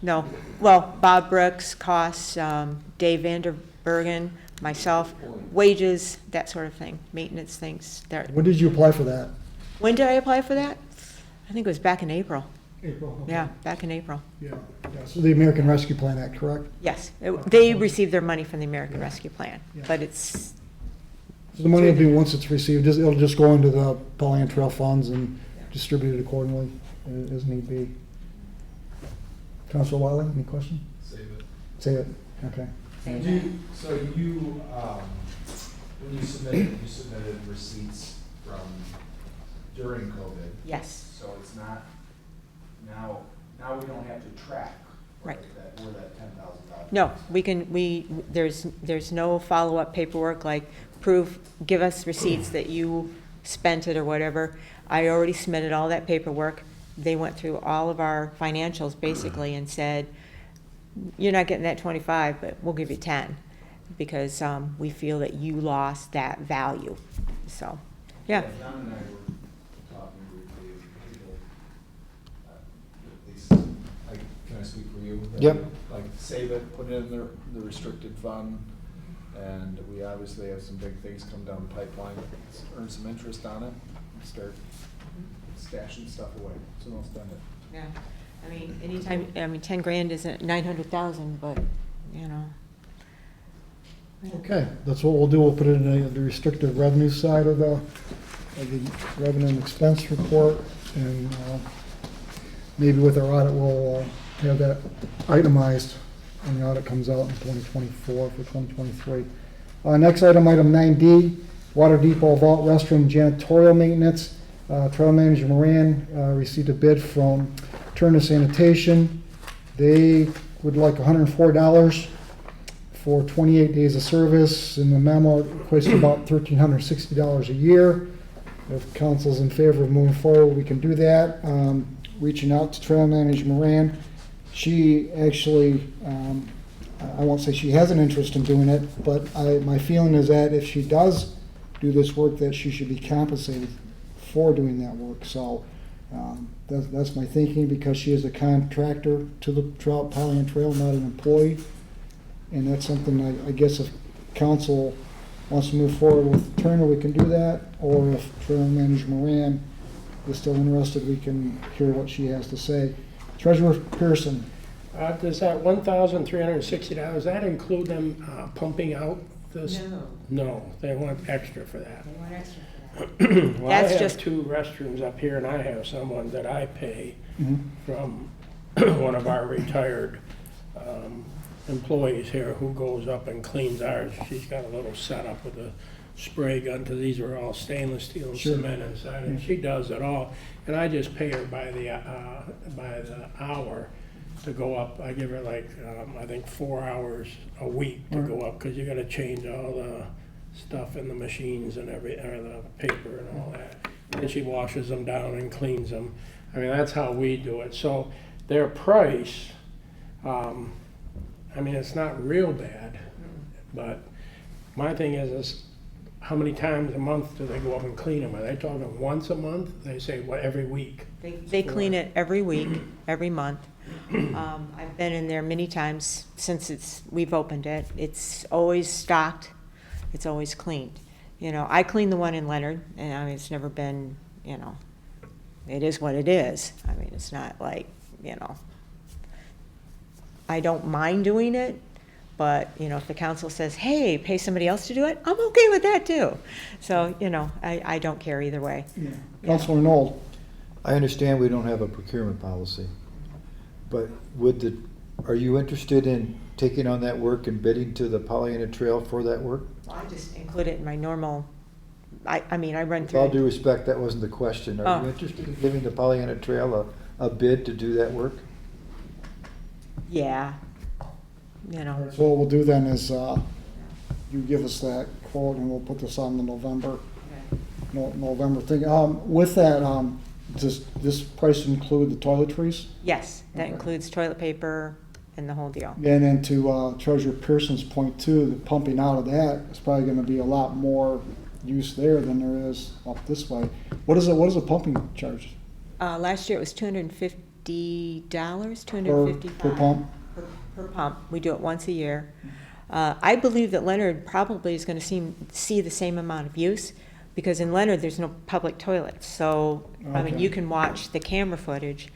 No, well, Bob Brooks, costs, Dave Vanderbergen, myself, wages, that sort of thing, maintenance things. When did you apply for that? When did I apply for that? I think it was back in April. April. okay. Yeah, back in April. Yeah, so the American Rescue Plan Act, correct? Yes, they received their money from the American Rescue Plan, Yeah. but it's, So the money will be, once it's received, it'll just go into the Pollyant Trail funds and distributed accordingly as need be. Councilor Wiley, any question? Save it. Say it, okay. So you, when you submitted receipts from during COVID. yes, So it's not, now we don't have to track. Right. Where that $10,000. no, there's no follow-up paperwork like give us receipts that you spent it or whatever. I already submitted all that paperwork. They went through all of our financials basically and said, you're not getting that 25, but we'll give you 10 because we feel that you lost that value. So, yeah. Don and I were talking briefly with people, at least, like, can I speak for you? Yep. Like, save it, put it in the restricted fund, and we obviously have some big things come down the pipeline. Let's earn some interest on it, and start stashing stuff away, so don't spend it. Yeah, I mean, anytime, 10 grand isn't 900,000, but, you know. Okay, that's what we'll do. We'll put it in the restricted revenue side of the revenue and expense report. And maybe with our audit, we'll have that itemized when the audit comes out in 2024 for 2023. Next item, item 9D, Water Depot Vault Restroom Janitorial Maintenance. Trail Manager Moran received a bid from Turner Sanitation. They would like $104 for 28 days of service, and the memo equates to about $1,360 a year. If council's in favor of moving forward, we can do that. Reaching out to Trail Manager Moran, she actually, I won't say she has an interest in doing it, but my feeling is that if she does do this work, that she should be compensated for doing that work. So that's my thinking, because she is a contractor to the Trout Pollyant Trail, not an employee. And that's something I guess if council wants to move forward with Turner, we can do that. Or if Trail Manager Moran is still interested, we can hear what she has to say. Treasurer Pearson. Does that $1,360, does that include them pumping out this? No, they want extra for that. They want extra for that. Well, I That's have just- 2 restrooms up here, and I have someone that I pay from one of our retired employees here who goes up and cleans ours. She's got a little setup with a spray gun, because these are all stainless steel and Sure. cement inside, and she does it all. And I just pay her by the hour to go up. I give her like, I think 4 hours a week to go up, because you gotta change all the stuff in the machines and or the paper and all that. And she washes them down and cleans them. I mean, that's how we do it. So their price, I mean, it's not real bad, but my thing is how many times a month do they go up and clean them? Are they talking once a month? They say, what, every week? They clean it every week, every month. I've been in there many times since we've opened it. It's always stocked, it's always cleaned. You know, I clean the one in Leonard, and I mean, it's never been, you know, it is what it is. I mean, it's not like, you know, I don't mind doing it, but, you know, if the council says, hey, pay somebody else to do it, I'm okay with that too. So, you know, I don't care either way. Yeah. Councilor Knoll. I understand we don't have a procurement policy, but are you interested in taking on that work and bidding to the Pollyanna Trail for that work? I just include it in my normal, I mean, I run With all due through. respect, that wasn't the question. Are you Oh. interested in giving the Pollyanna Trail a bid to do that work? Yeah, you know, So what we'll do then is you give us that quote, and we'll put this on the November thing. With that, does this price include the toiletries? yes, that Okay. includes toilet paper and the whole deal. And then to Treasurer Pearson's point too, the pumping out of that is probably gonna be a lot more use there than there is up this way. What is a pumping charge Last year it was $250, per $255. pump? Per pump. We do it once a year. I believe that Leonard probably is going to see the same amount of use, because in Leonard, there's no public toilets. So, I mean, Okay. you can watch the camera footage,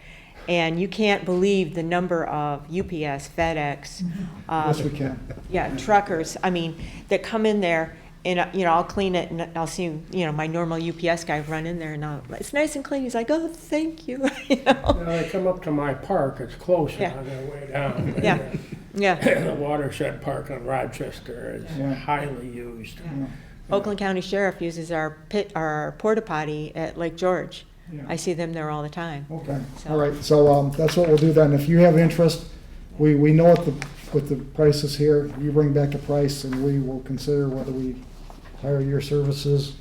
and you can't believe the number of UPS, FedEx, Yes, we can. yeah, truckers, I mean, that come in there, and, you know, I'll clean it, and I'll see, you know, my normal UPS guy run in there, and it's nice and clean. He's like, oh, thank you, you know? You know, they come up to my park, it's closer Yeah. on their way down. Yeah, yeah. The Watershed Park on Rochester Yeah. is highly used. Oakland County Sheriff uses our porta potty at Lake George. Yeah. I see them there all the time. Okay, So- all right, so that's what we'll do then. If you have interest, we know what the price is here. You bring back a price, and we will consider whether we hire your services,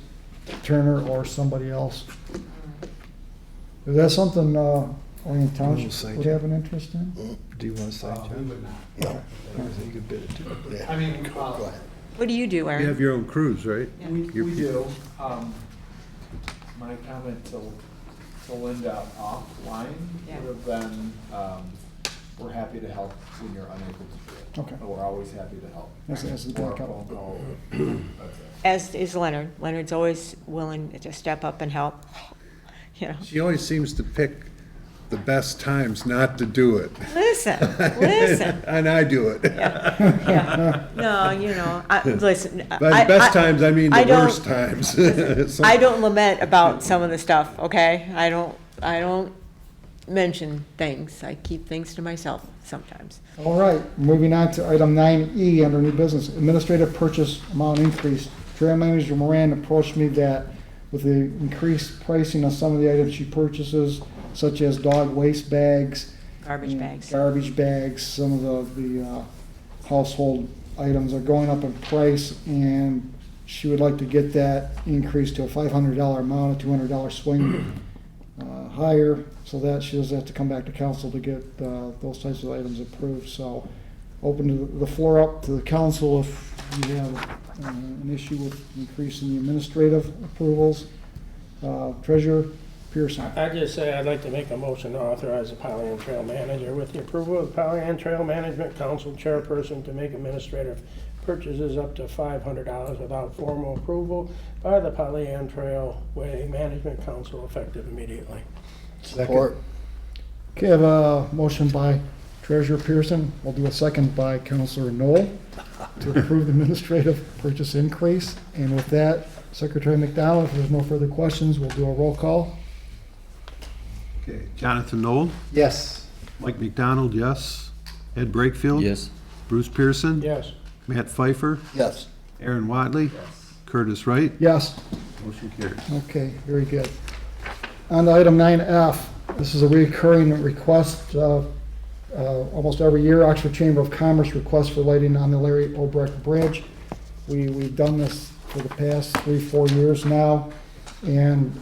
Turner, or somebody else. Is that something Orient Township would have an interest in? Do you want to sign, We John? would not. No. You could bid it too. Yeah. I mean, Go ahead. What do you do, You have Aaron? your own crews, right? we Your do. My comment to Linda offline Yeah. would have been, we're happy to help when you're unable to do it. Okay. But we're always happy to help. That's the Or a backup. phone call. That's it. As is Leonard. Leonard's always willing to step up and help. you know. She always seems to pick the best times not to do it. Listen, listen. And I do it. Yeah. No, you know, listen. By best times, I mean I the don't- worst times. So- I don't lament about some of the stuff, okay? I don't mention things. I keep things to myself sometimes. All right, moving on to item 9E under new business, administrative purchase amount increase. Trail Manager Moran approached me that with the increased pricing of some of the items she purchases, such as dog waste bags. Garbage and bags. Garbage bags, some of the household items are going up in price, and she would like to get that increased to a $500 amount, a $200 swing higher, so that she doesn't have to come back to council to get those types of items approved. So open the floor up to the council if you have an issue with increasing the administrative approvals. Treasurer Pearson. I just say I'd like to make a motion to authorize the Pollyant Trail Manager with the approval of the Pollyant Trail Management Council Chairperson to make administrative purchases up to $500 without formal approval by the Pollyant Trail Way Management Council effective immediately. Support. Okay, I have a motion by Treasurer Pearson. We'll do a second by Councilor Knoll to approve the administrative purchase increase. And with that, Secretary McDonald, if there's no further questions, we'll do a roll call. Okay, Jonathan Knoll, Yes. Mike McDonald, yes. Ed Brakefield? Yes. Bruce Pearson? Yes. Matt Pfeiffer? Yes. Aaron Watley? Curtis Wright? Yes. Motion carries. Okay, very good. On to item 9F, this is a recurring request, almost every year, Oxford Chamber of Commerce requests for lighting on the Larry Obrecht Bridge. We've done this for the past 3-4 years now, and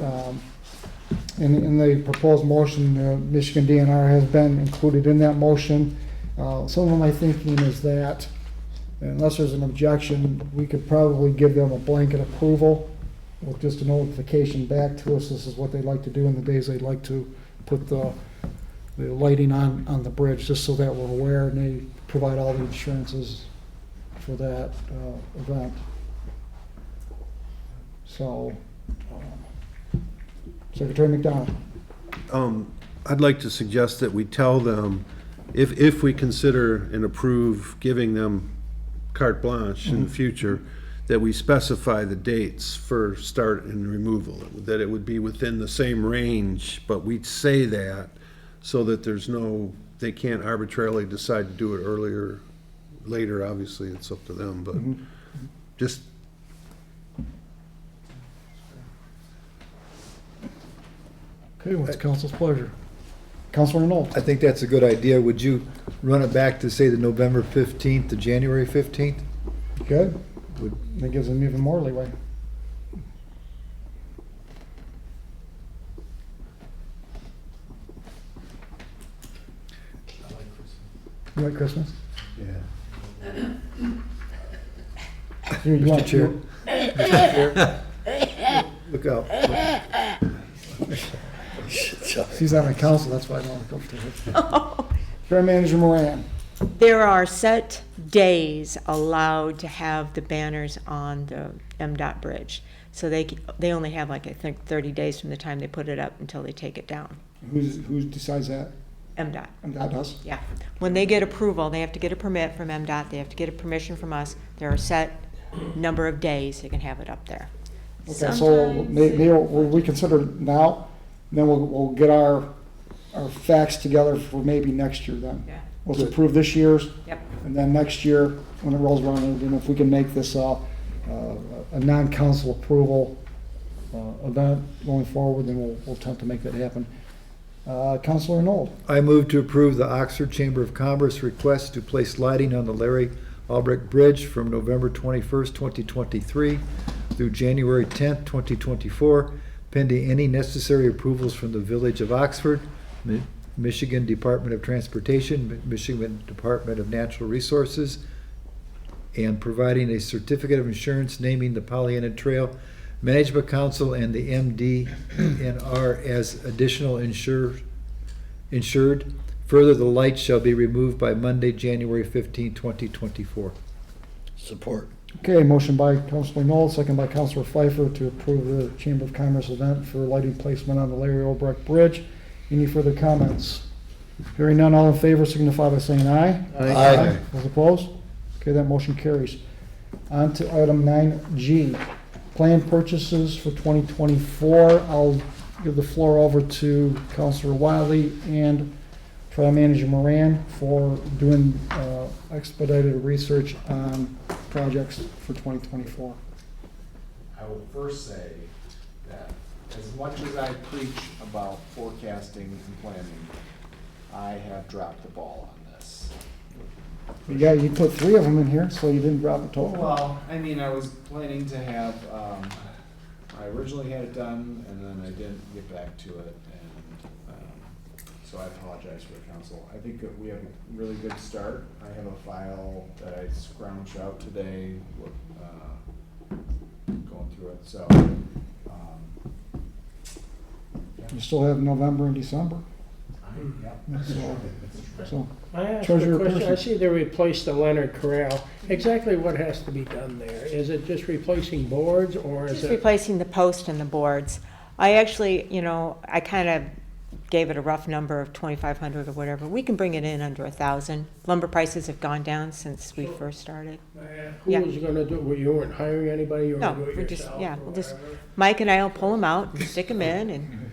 in the proposed motion, Michigan DNR has been included in that motion. Some of my thinking is that, unless there's an objection, we could probably give them a blanket approval with just a notification back to us. This is what they'd like to do in the days they'd like to put the lighting on the bridge, just so that we're aware, and they provide all the insurances for that event. So, Secretary McDonald. I'd like to suggest that we tell them, if we consider and approve giving them carte blanche in the future, that we specify the dates for start and removal, that it would be within the same range, but we'd say that so that they can't arbitrarily decide to do it earlier, later, obviously, it's up to them, but just. Okay, what's council's pleasure? Councilor Knoll. I think that's a good idea. Would you run it back to, say, the November 15th to January 15th? Good. That gives them even more leeway. You like Christmas? Yeah. You want- Chair. Mr. Chair. Look out. She's on my council, that's why I don't want to go to her. Fair Manager Moran. There are set days allowed to have the banners on the MDOT bridge. So they only have, like, I think 30 days from the time they put it up until they take it down. Who decides that? MDOT, MDOT does? yeah. When they get approval, they have to get a permit from MDOT, they have to get a permission from us. There are set number of days they can have it up there. Okay, so Sometimes will we consider now, then we'll get our facts together for maybe next year then. Yeah. Let's approve this year's, Yep. and then next year, when it rolls around, and if we can make this a non-council approval event going forward, then we'll attempt to make that happen. Councilor Knoll. I move to approve the Oxford Chamber of Commerce request to place lighting on the Larry Albrecht Bridge from November 21st, 2023 through January 10th, 2024, pending any necessary approvals from the Village of Oxford, Michigan Department of Transportation, Michigan Department of Natural Resources, and providing a certificate of insurance naming the Pollyanna Trail Management Council and the MDNR as additional insured. Further, the lights shall be removed by Monday, January 15, 2024. Support. Okay, motion by Councilor Knoll, second by Councilor Pfeiffer to approve the Chamber of Commerce event for lighting placement on the Larry Obrecht Bridge. Any further comments? Hearing none, all in favor signify by saying aye. Aye. Those opposed? Okay, that motion carries. On to item 9G, planned purchases for 2024. I'll give the floor over to Councilor Wiley and Trial Manager Moran for doing expedited research on projects for 2024. I will first say that as much as I preach about forecasting and planning, I have dropped the ball on this. Yeah, you put 3 of them in here, so you didn't drop the total. Well, I mean, I was planning to have, I originally had it done, and then I didn't get back to it, and so I apologize for the council. I think that we have a really good start. I have a file that I scrounged out today, going through it, so. You still have November and December. So, I asked Treasurer a question. I Pearson. see they replaced the Leonard Corral. Exactly what has to be done there? Is it just replacing boards, or is Just it? replacing the post and the boards. I actually, I kind of gave it a rough number of 2,500 or whatever. We can bring it in under 1,000. Lumber prices have gone down since we first started. Who Yeah. was gonna do it? Well, you weren't hiring anybody, you were No, gonna do it we're just, yourself? yeah, or we'll just, whatever? Mike and I will pull them out and stick them in and.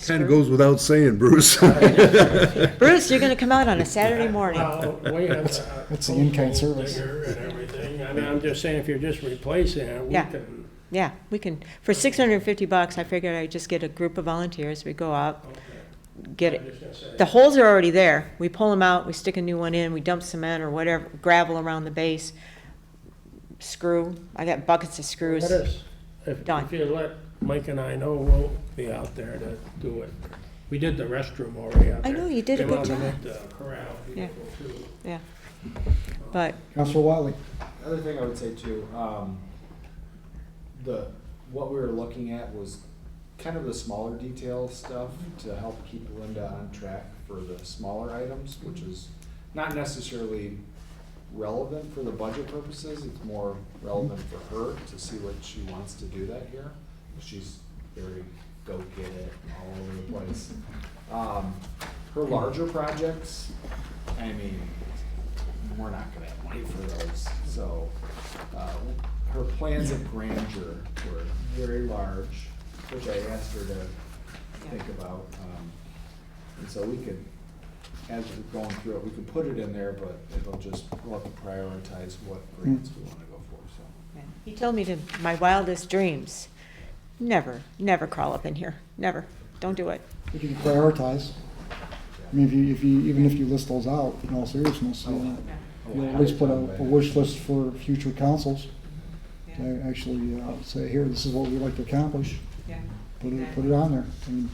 Kind of goes without saying, Bruce. Bruce, you're gonna come out on a Saturday morning. Well, we have That's the in-kind postal service. digger and everything. I mean, I'm just saying, if you're just replacing it, we Yeah. can. Yeah, we can, for $650, I figured I'd just get a group of volunteers. We go out, get I'm it. just gonna say- The holes are already there. We pull them out, we stick a new one in, we dump cement or whatever, gravel around the base, screw. I got buckets of screws. Let us, if Done. you let Mike and I know, we'll be out there to do it. We did the restroom already out I there. know, you did a They good wanted to job. make the corral Yeah. beautiful too. Yeah. But, Councilor Wiley. The other thing I would say too, what we were looking at was kind of the smaller detail stuff to help keep Linda on track for the smaller items, which is not necessarily relevant for the budget purposes. It's more relevant for her to see what she wants to do that year. She's very go get it all over the place. Her larger projects, I mean, we're not gonna have money for those, so, her plans of grandeur were very large, which I asked her to think about. And so we could, as we're going through it, we could put it in there, but we'll have to prioritize what grants we wanna go for, so. yeah. He told me to, my wildest dreams, never crawl up in here, never. Don't do it. If you can prioritize, I mean, even if you list those out, in all seriousness, you'll at least put a wish list for future councils to actually say, here, this is what we'd like to accomplish. Yeah. Put it on there. I mean,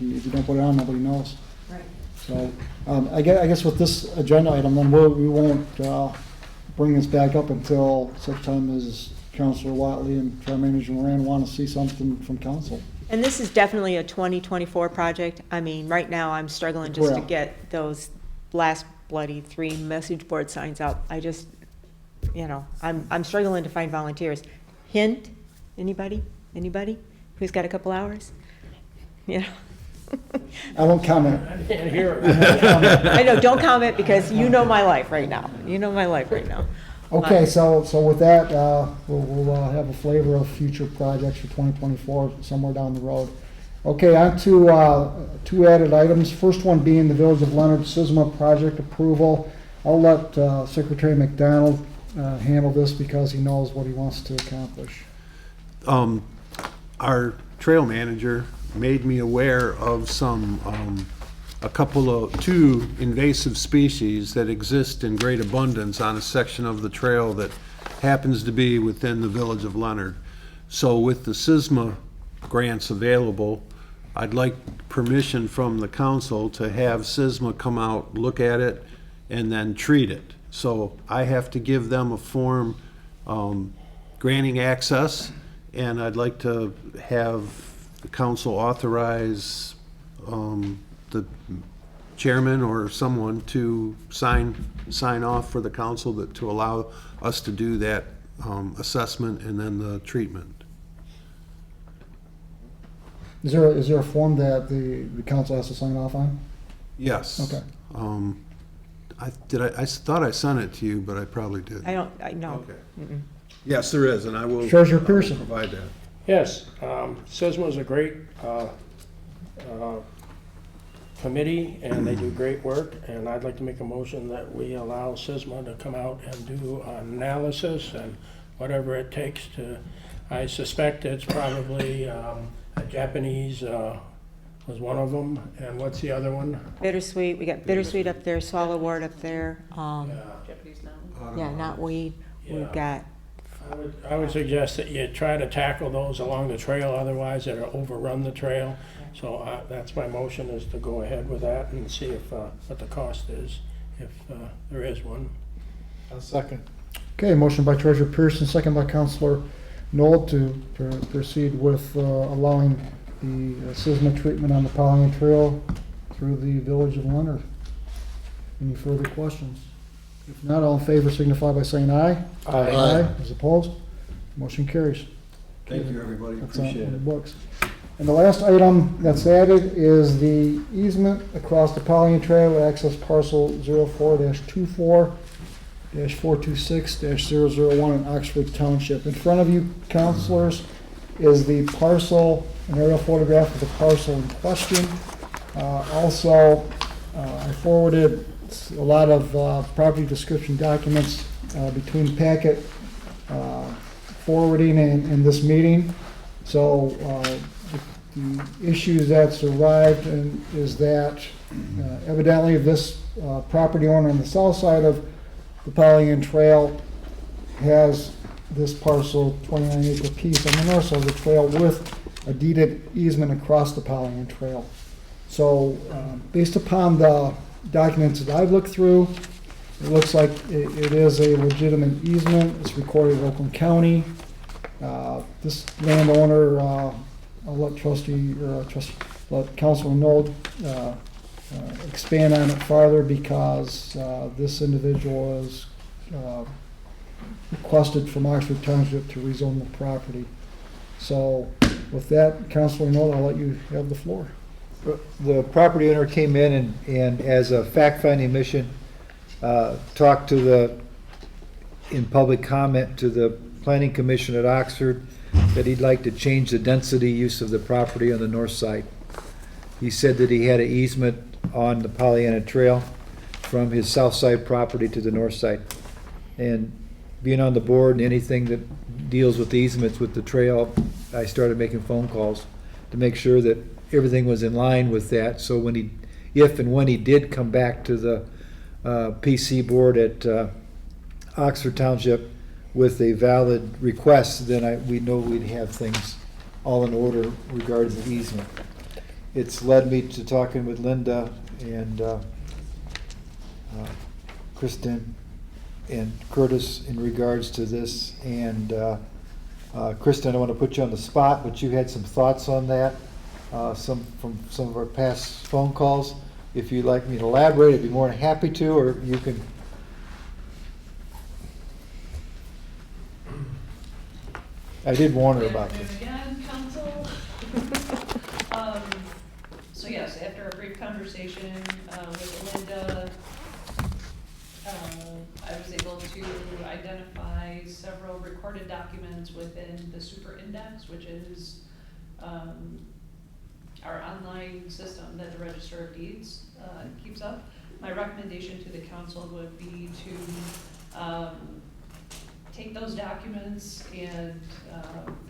if you don't put it on, nobody knows. Right. So, I guess with this agenda item, then we won't bring this back up until such time as Councilor Watley and Trial Manager Moran want to see something from council. And this is definitely a 2024 project. I mean, right now, I'm struggling just to Correct. get those last bloody 3 message board signs up. I just, I'm struggling to find volunteers. Hint, anybody who's got a couple hours? I won't comment. I can't hear it. I know, don't comment because you know my life right now. Okay, so with that, we'll have a flavor of future projects for 2024 somewhere down the road. Okay, on to 2 added items. First one being the Village of Leonard SISMA project approval. I'll let Secretary McDonald handle this because he knows what he wants to accomplish. Our trail manager made me aware of two invasive species that exist in great abundance on a section of the trail that happens to be within the Village of Leonard. So with the SISMA grants available, I'd like permission from the council to have SISMA come out, look at it, and then treat it. So I have to give them a form granting access, and I'd like to have the council authorize the chairman or someone to sign off for the council to allow us to do that assessment and then the treatment. Is there a form that the council has to sign off on? Yes. Okay. I thought I sent it to you, but I probably did. I know. Okay. Mm-mm. Yes, there is, and I will. Treasurer I will Pearson. Provide that. Yes, SISMA's a great committee, and they do great work, and I'd like to make a motion that we allow SISMA to come out and do analysis and whatever it takes to, I suspect it's probably a Japanese was one of them, and what's the other one? Bittersweet, we got Bittersweet up there, Swallowwort up there, Japanese now. yeah, Knotweed, Yeah. we've got, I would suggest that you try to tackle those along the trail, otherwise it'll overrun the trail. So that's my motion, is to go ahead with that and see if, what the cost is, if there is one. I'll second. Okay, motion by Treasurer Pearson, second by Counselor Noel to proceed with allowing the SISMA treatment on the Pollyant Trail through the village of Leonard. Any further questions? If not, all in favor signify by saying aye. Aye. As opposed? Motion carries. Thank you, everybody. That's on Appreciate the it. books. And the last item that's added is the easement across the Pollyant Trail at access parcel 04-24-426-001 in Oxford Township. In front of you, councilors, is the parcel, an aerial photograph of the parcel in question. Also, I forwarded a lot of property description documents between packet forwarding and this meeting. So the issue that survived is that evidently this property owner on the south side of the Pollyant Trail has this parcel, 29-acre piece on the north side of the trail with a deeded easement across the Pollyant Trail. So based upon the documents that I've looked through, it looks like it is a legitimate easement. It's recorded in Oakland County. This landowner, I'll let let Councilor Nold expand on it farther because this individual has requested from Oxford Township to rezone the property. So with that, Councilor Nold, I'll let you have the floor. The property owner came in and as a fact-finding mission, talked to in public comment to the Planning Commission at Oxford, that he'd like to change the density use of the property on the north side. He said that he had an easement on the Pollyanna Trail from his south side property to the north side. And being on the board and anything that deals with easements with the trail, I started making phone calls to make sure that everything was in line with that. So when if and when he did come back to the PC board at Oxford Township with a valid request, then we know we'd have things all in order regarding the easement. It's led me to talking with Linda and Kristen and Curtis in regards to this. And Kristen, I don't want to put you on the spot, but you had some thoughts on that, from some of our past phone calls. If you'd like me to elaborate, I'd be more than happy to, or you can. I did warn her about this. Again, council. So yes, after a brief conversation with Linda, I was able to identify several recorded documents within the Super Index, which is our online system that the Register of Deeds keeps up. My recommendation to the council would be to take those documents and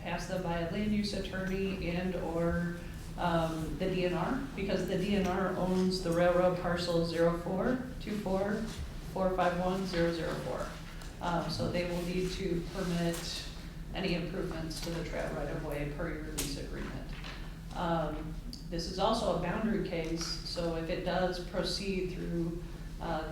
pass them by a land use attorney and or the DNR, because the DNR owns the railroad parcel 04-24-451-004. So they will need to permit any improvements to the trail right of way per your lease agreement. This is also a boundary case, so if it does proceed through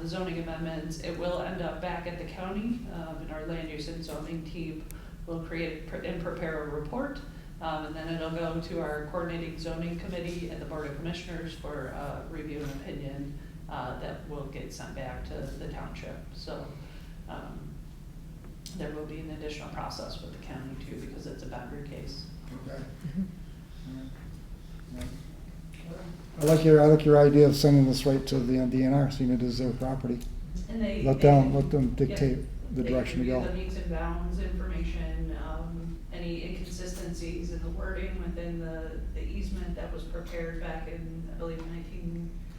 the zoning amendments, it will end up back at the county, and our land use and zoning team will create and prepare a report, and then it'll go to our coordinating zoning committee and the Board of Commissioners for review and opinion that will get sent back to the township. So, there will be an additional process with the county too, because it's a boundary case. Okay. I like your idea of sending this right to the DNR, seeing it as their property. And they. Let they- them dictate the They direction to review go. the meets and bounds information, any inconsistencies in the wording within the easement that was prepared back in, I believe,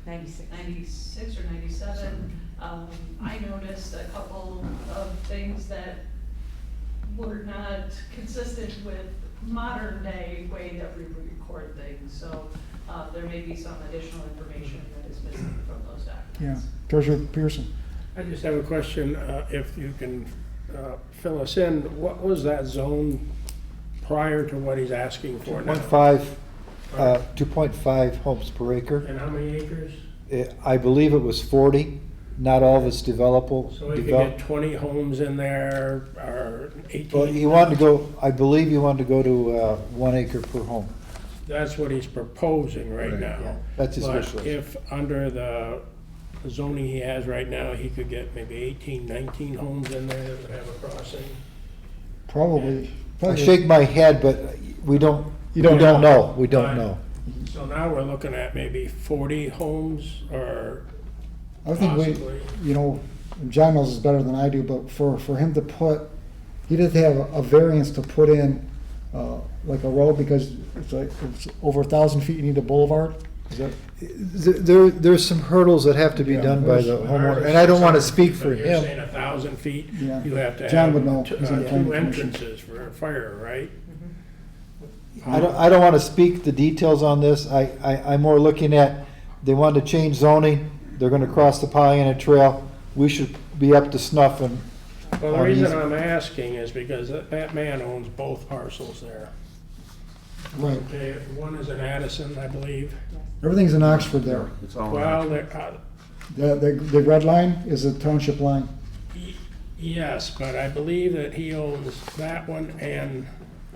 1996 or 97. I noticed a couple of things that were not consistent with modern day way that we record things. So there may be some additional information that is missing from those Yeah. documents. Treasurer Pearson. I just have a question, if you can fill us in, what was that zone prior to what he's asking for now? 2.5 homes per acre. And how many acres? I believe it was 40. Not all of it's developable. So he could get 20 homes in there, or 18? Well, he wanted to go, I believe he wanted to go to 1 acre per home. That's what he's proposing right now. Yeah, that's his wish But list. if under the zoning he has right now, he could get maybe 18, 19 homes in there that would have a crossing. Probably. I shake my head, but we don't, You don't know. We don't Right. know. So now we're looking at maybe 40 homes, or I think possibly. John knows this better than I do, but for him to put, he did have a variance to put in, like a road, because it's over 1,000 feet, you need a boulevard. Is that, There's some hurdles that have to be Yeah, done by the there's- homeowner, and I don't want to speak for But you're saying him. 1,000 feet, Yeah. you have to John have would know. two He's on the planning commission. entrances for fire, right? I don't want to speak the details on this. I'm more looking at, they wanted to change zoning, they're going to cross the Pollyanna Trail. We should be up to snuff and. Well, the on reason these- I'm asking is because that man owns both parcels there. right. Okay, one is in Addison, I believe. Everything's in Oxford there. It's all. Well, The red line is a township line. yes, but I believe that he owns that one and,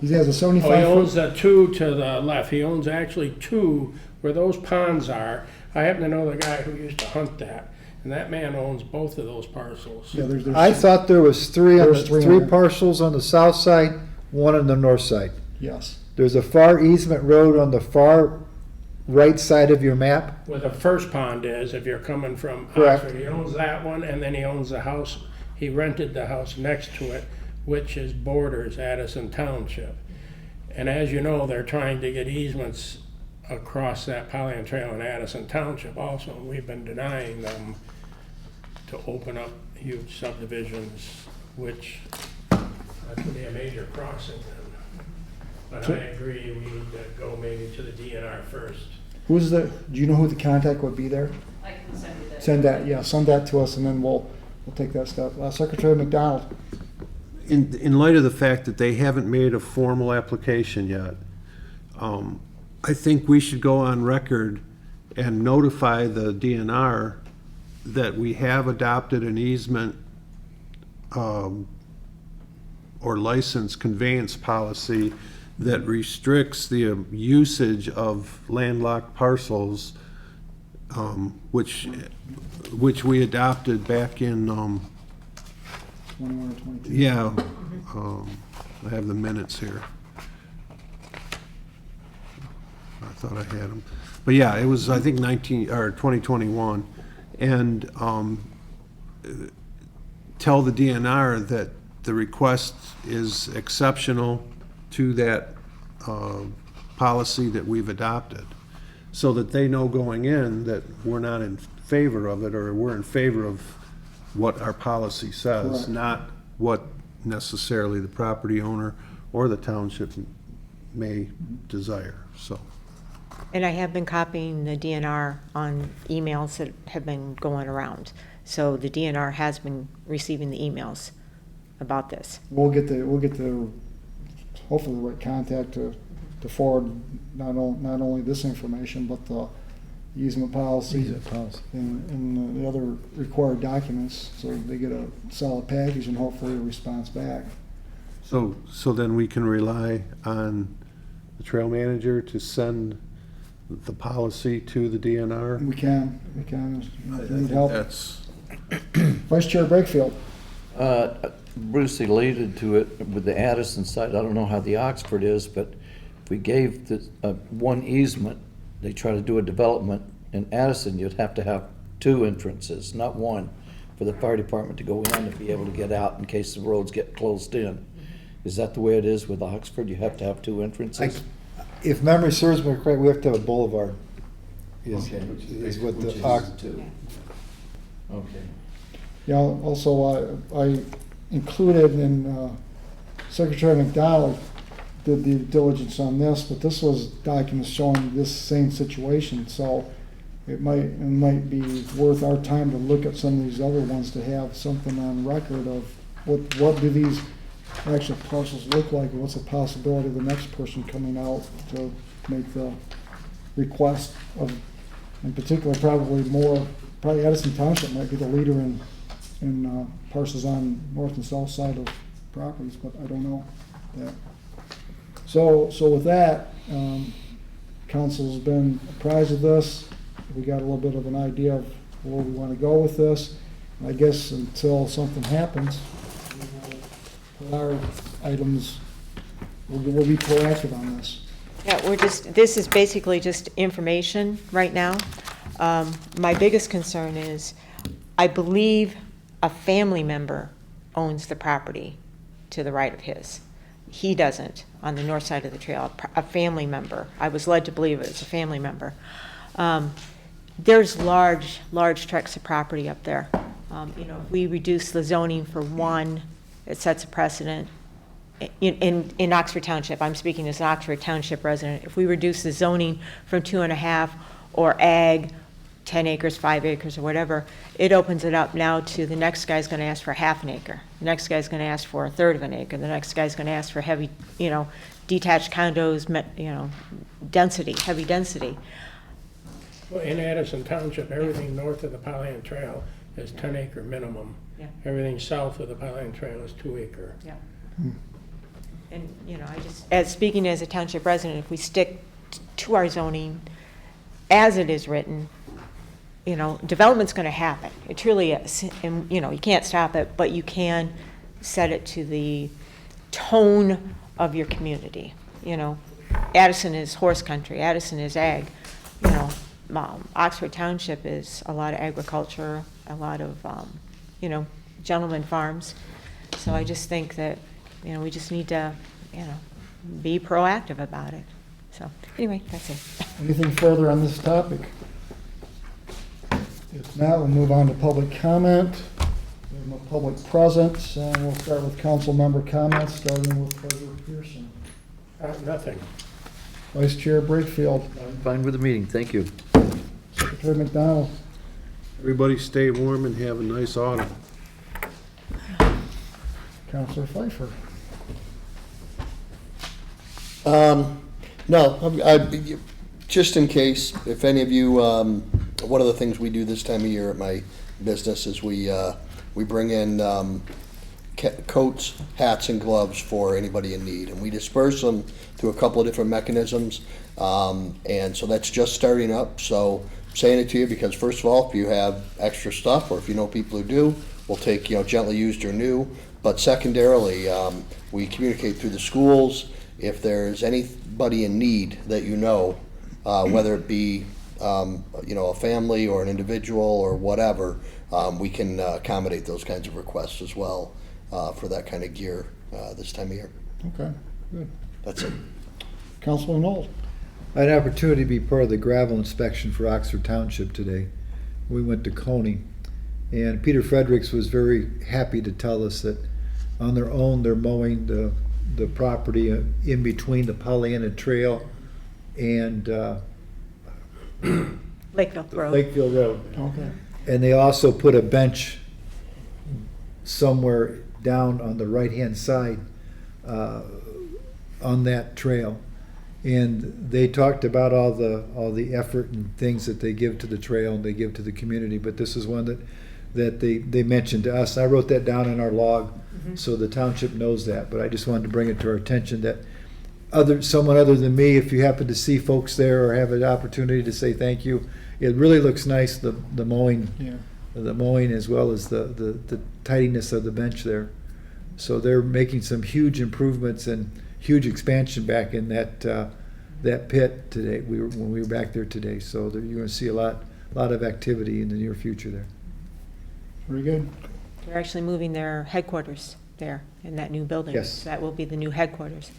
He has a oh, 75 he owns foot. the two to the left. He owns actually two where those ponds are. I happen to know the guy who used to hunt that, and that man owns both of those parcels. Yeah, there's. I thought there was three on There's the, three on three there. parcels on the south side, one on the north side. Yes. There's a far easement road on the far right side of your map. Where the first pond is, if you're coming from Correct. Oxford, he owns that one, and then he owns the house, he rented the house next to it, which is borders Addison Township. And as you know, they're trying to get easements across that Pollyanna Trail in Addison Township also, and we've been denying them to open up huge subdivisions, which could be a major crossing then. But I agree, we need to go maybe to the DNR first. Do you know who the contact would be there? I can send you that. Send that to us, and then we'll take that step. Secretary McDonald. In light of the fact that they haven't made a formal application yet, I think we should go on record and notify the DNR that we have adopted an easement or license conveyance policy that restricts the usage of landlocked parcels, which we adopted back in, 21 or 22. yeah, I have the minutes here. I thought I had them. But yeah, it was, I think 2021. And tell the DNR that the request is exceptional to that policy that we've adopted, so that they know going in that we're not in favor of it, or we're in favor of what our policy says, Correct. not what necessarily the property owner or the township may desire, so. And I have been copying the DNR on emails that have been going around. So the DNR has been receiving the emails about this. We'll get the hopefully the right contact to forward not only this information, but the easement policy and the other required documents, so they get a solid package and hopefully a response back. So then we can rely on the trail manager to send the policy to the DNR? We can, I need think help. that's, Vice Chair Brakefield. Bruce alluded to it with the Addison side. I don't know how the Oxford is, but if we gave one easement, they try to do a development in Addison, you'd have to have two entrances, not one, for the fire department to go in and be able to get out in case the roads get closed in. Is that the way it is with Oxford? You have to have two entrances? If memory serves me correct, we have to have a boulevard. Is Okay. is what Which the, is two. Okay. Yeah, also, I included in, Secretary McDonald did the diligence on this, but this was documents showing this same situation, so it might be worth our time to look at some of these other ones to have something on record of what do these actual parcels look like, and what's the possibility of the next person coming out to make the request of, in particular, probably Addison Township might be the leader in parcels on north and south side of properties, but I don't know that. So with that, council's been apprised of this. We got a little bit of an idea of where we want to go with this. I guess until something happens, we will put our items, we'll be proactive on this. Yeah, this is basically just information right now. My biggest concern is, I believe a family member owns the property to the right of his. He doesn't, on the north side of the trail, a family member. I was led to believe it's a family member. There's large tracts of property up there. If we reduce the zoning for one, it sets a precedent. In Oxford Township, I'm speaking as an Oxford Township resident, if we reduce the zoning from 2.5 or ag, 10 acres, 5 acres, or whatever, it opens it up now to the next guy's going to ask for half an acre. The next guy's going to ask for a third of an acre. The next guy's going to ask for heavy, detached condos, heavy density. Well, in Addison Township, everything north of the Pollyant Trail is 10-acre minimum. Yeah. Everything south of the Pollyant Trail is 2-acre. Yeah. And, as speaking as a township resident, if we stick to our zoning as it is written, development's going to happen. It truly is. And, you can't stop it, but you can set it to the tone of your community. Addison is horse country. Addison is ag. Oxford Township is a lot of agriculture, a lot of, gentleman farms. So I just think that, we just need to, be proactive about it. So anyway, that's it. Anything further on this topic? If not, we'll move on to public comment. There's no public presence, and we'll start with council member comments, starting with Treasurer Pearson. Nothing. Vice Chair Brakefield, I'm fine with the meeting, thank you. Secretary McDonald, everybody stay warm and have a nice autumn. Councilor Pfeiffer. No, just in case, if any of you, one of the things we do this time of year at my business is we bring in coats, hats, and gloves for anybody in need, and we disperse them through a couple of different mechanisms, and so that's just starting up. So I'm saying it to you because, first of all, if you have extra stuff, or if you know people who do, we'll take gently used or new. But secondarily, we communicate through the schools. If there's anybody in need that whether it be a family or an individual or whatever, we can accommodate those kinds of requests as well for that kind of gear this time of year. Okay, good. That's it. Councilor Knoll. I had an opportunity to be part of the gravel inspection for Oxford Township today. We went to Coney, and Peter Fredericks was very happy to tell us that on their own, they're mowing the property in between the Pollyanna Trail and Lakefield Road. Lakefield Road. Okay. And they also put a bench somewhere down on the right-hand side on that trail. And they talked about all the effort and things that they give to the trail and they give to the community, but this is one that they mentioned to us. I wrote that down in our log so the township knows that, but I just wanted to bring it to our attention that someone other than me, if you happen to see folks there or have an opportunity to say thank you. It really looks nice, the mowing, as well as the tidiness of the bench there. So they're making some huge improvements and huge expansion back in that pit today, when we were back there today. So you're gonna see a lot of activity in the near future there. Very good. They're actually moving their headquarters there in that new building. Yes. So that will be the new headquarters.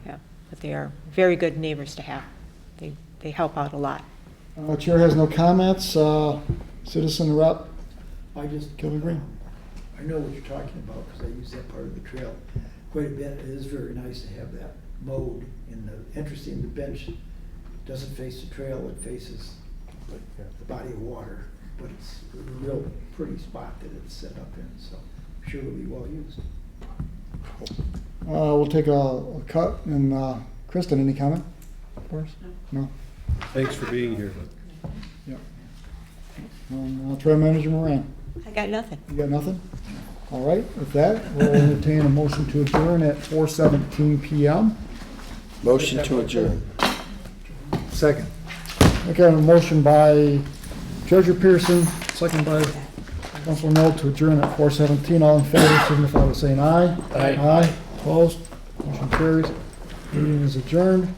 Yeah, but they are very good neighbors to have. They help out a lot. Chair has no comments. Citizen rep, I just, Kelly Green. I know what you're talking about, because I use that part of the trail quite a bit. It is very nice to have that mowed, and interesting, the bench doesn't face the trail, it faces the body of water, but it's a real pretty spot that it's set up in, so I'm sure it'll be well used. We'll take a cut, and Kristen, any comment for us? No? Thanks for being here. Yep. Trail Manager Moran, I got nothing. you got nothing? All right, with that, we'll entertain a motion to adjourn at 4:17 PM. Motion to adjourn. Second. Okay, a motion by Treasurer Pearson, second by Councilor Knoll to adjourn at 4:17. All in favor, signify by saying aye. Aye. Aye, opposed, motion carries. Meeting is adjourned.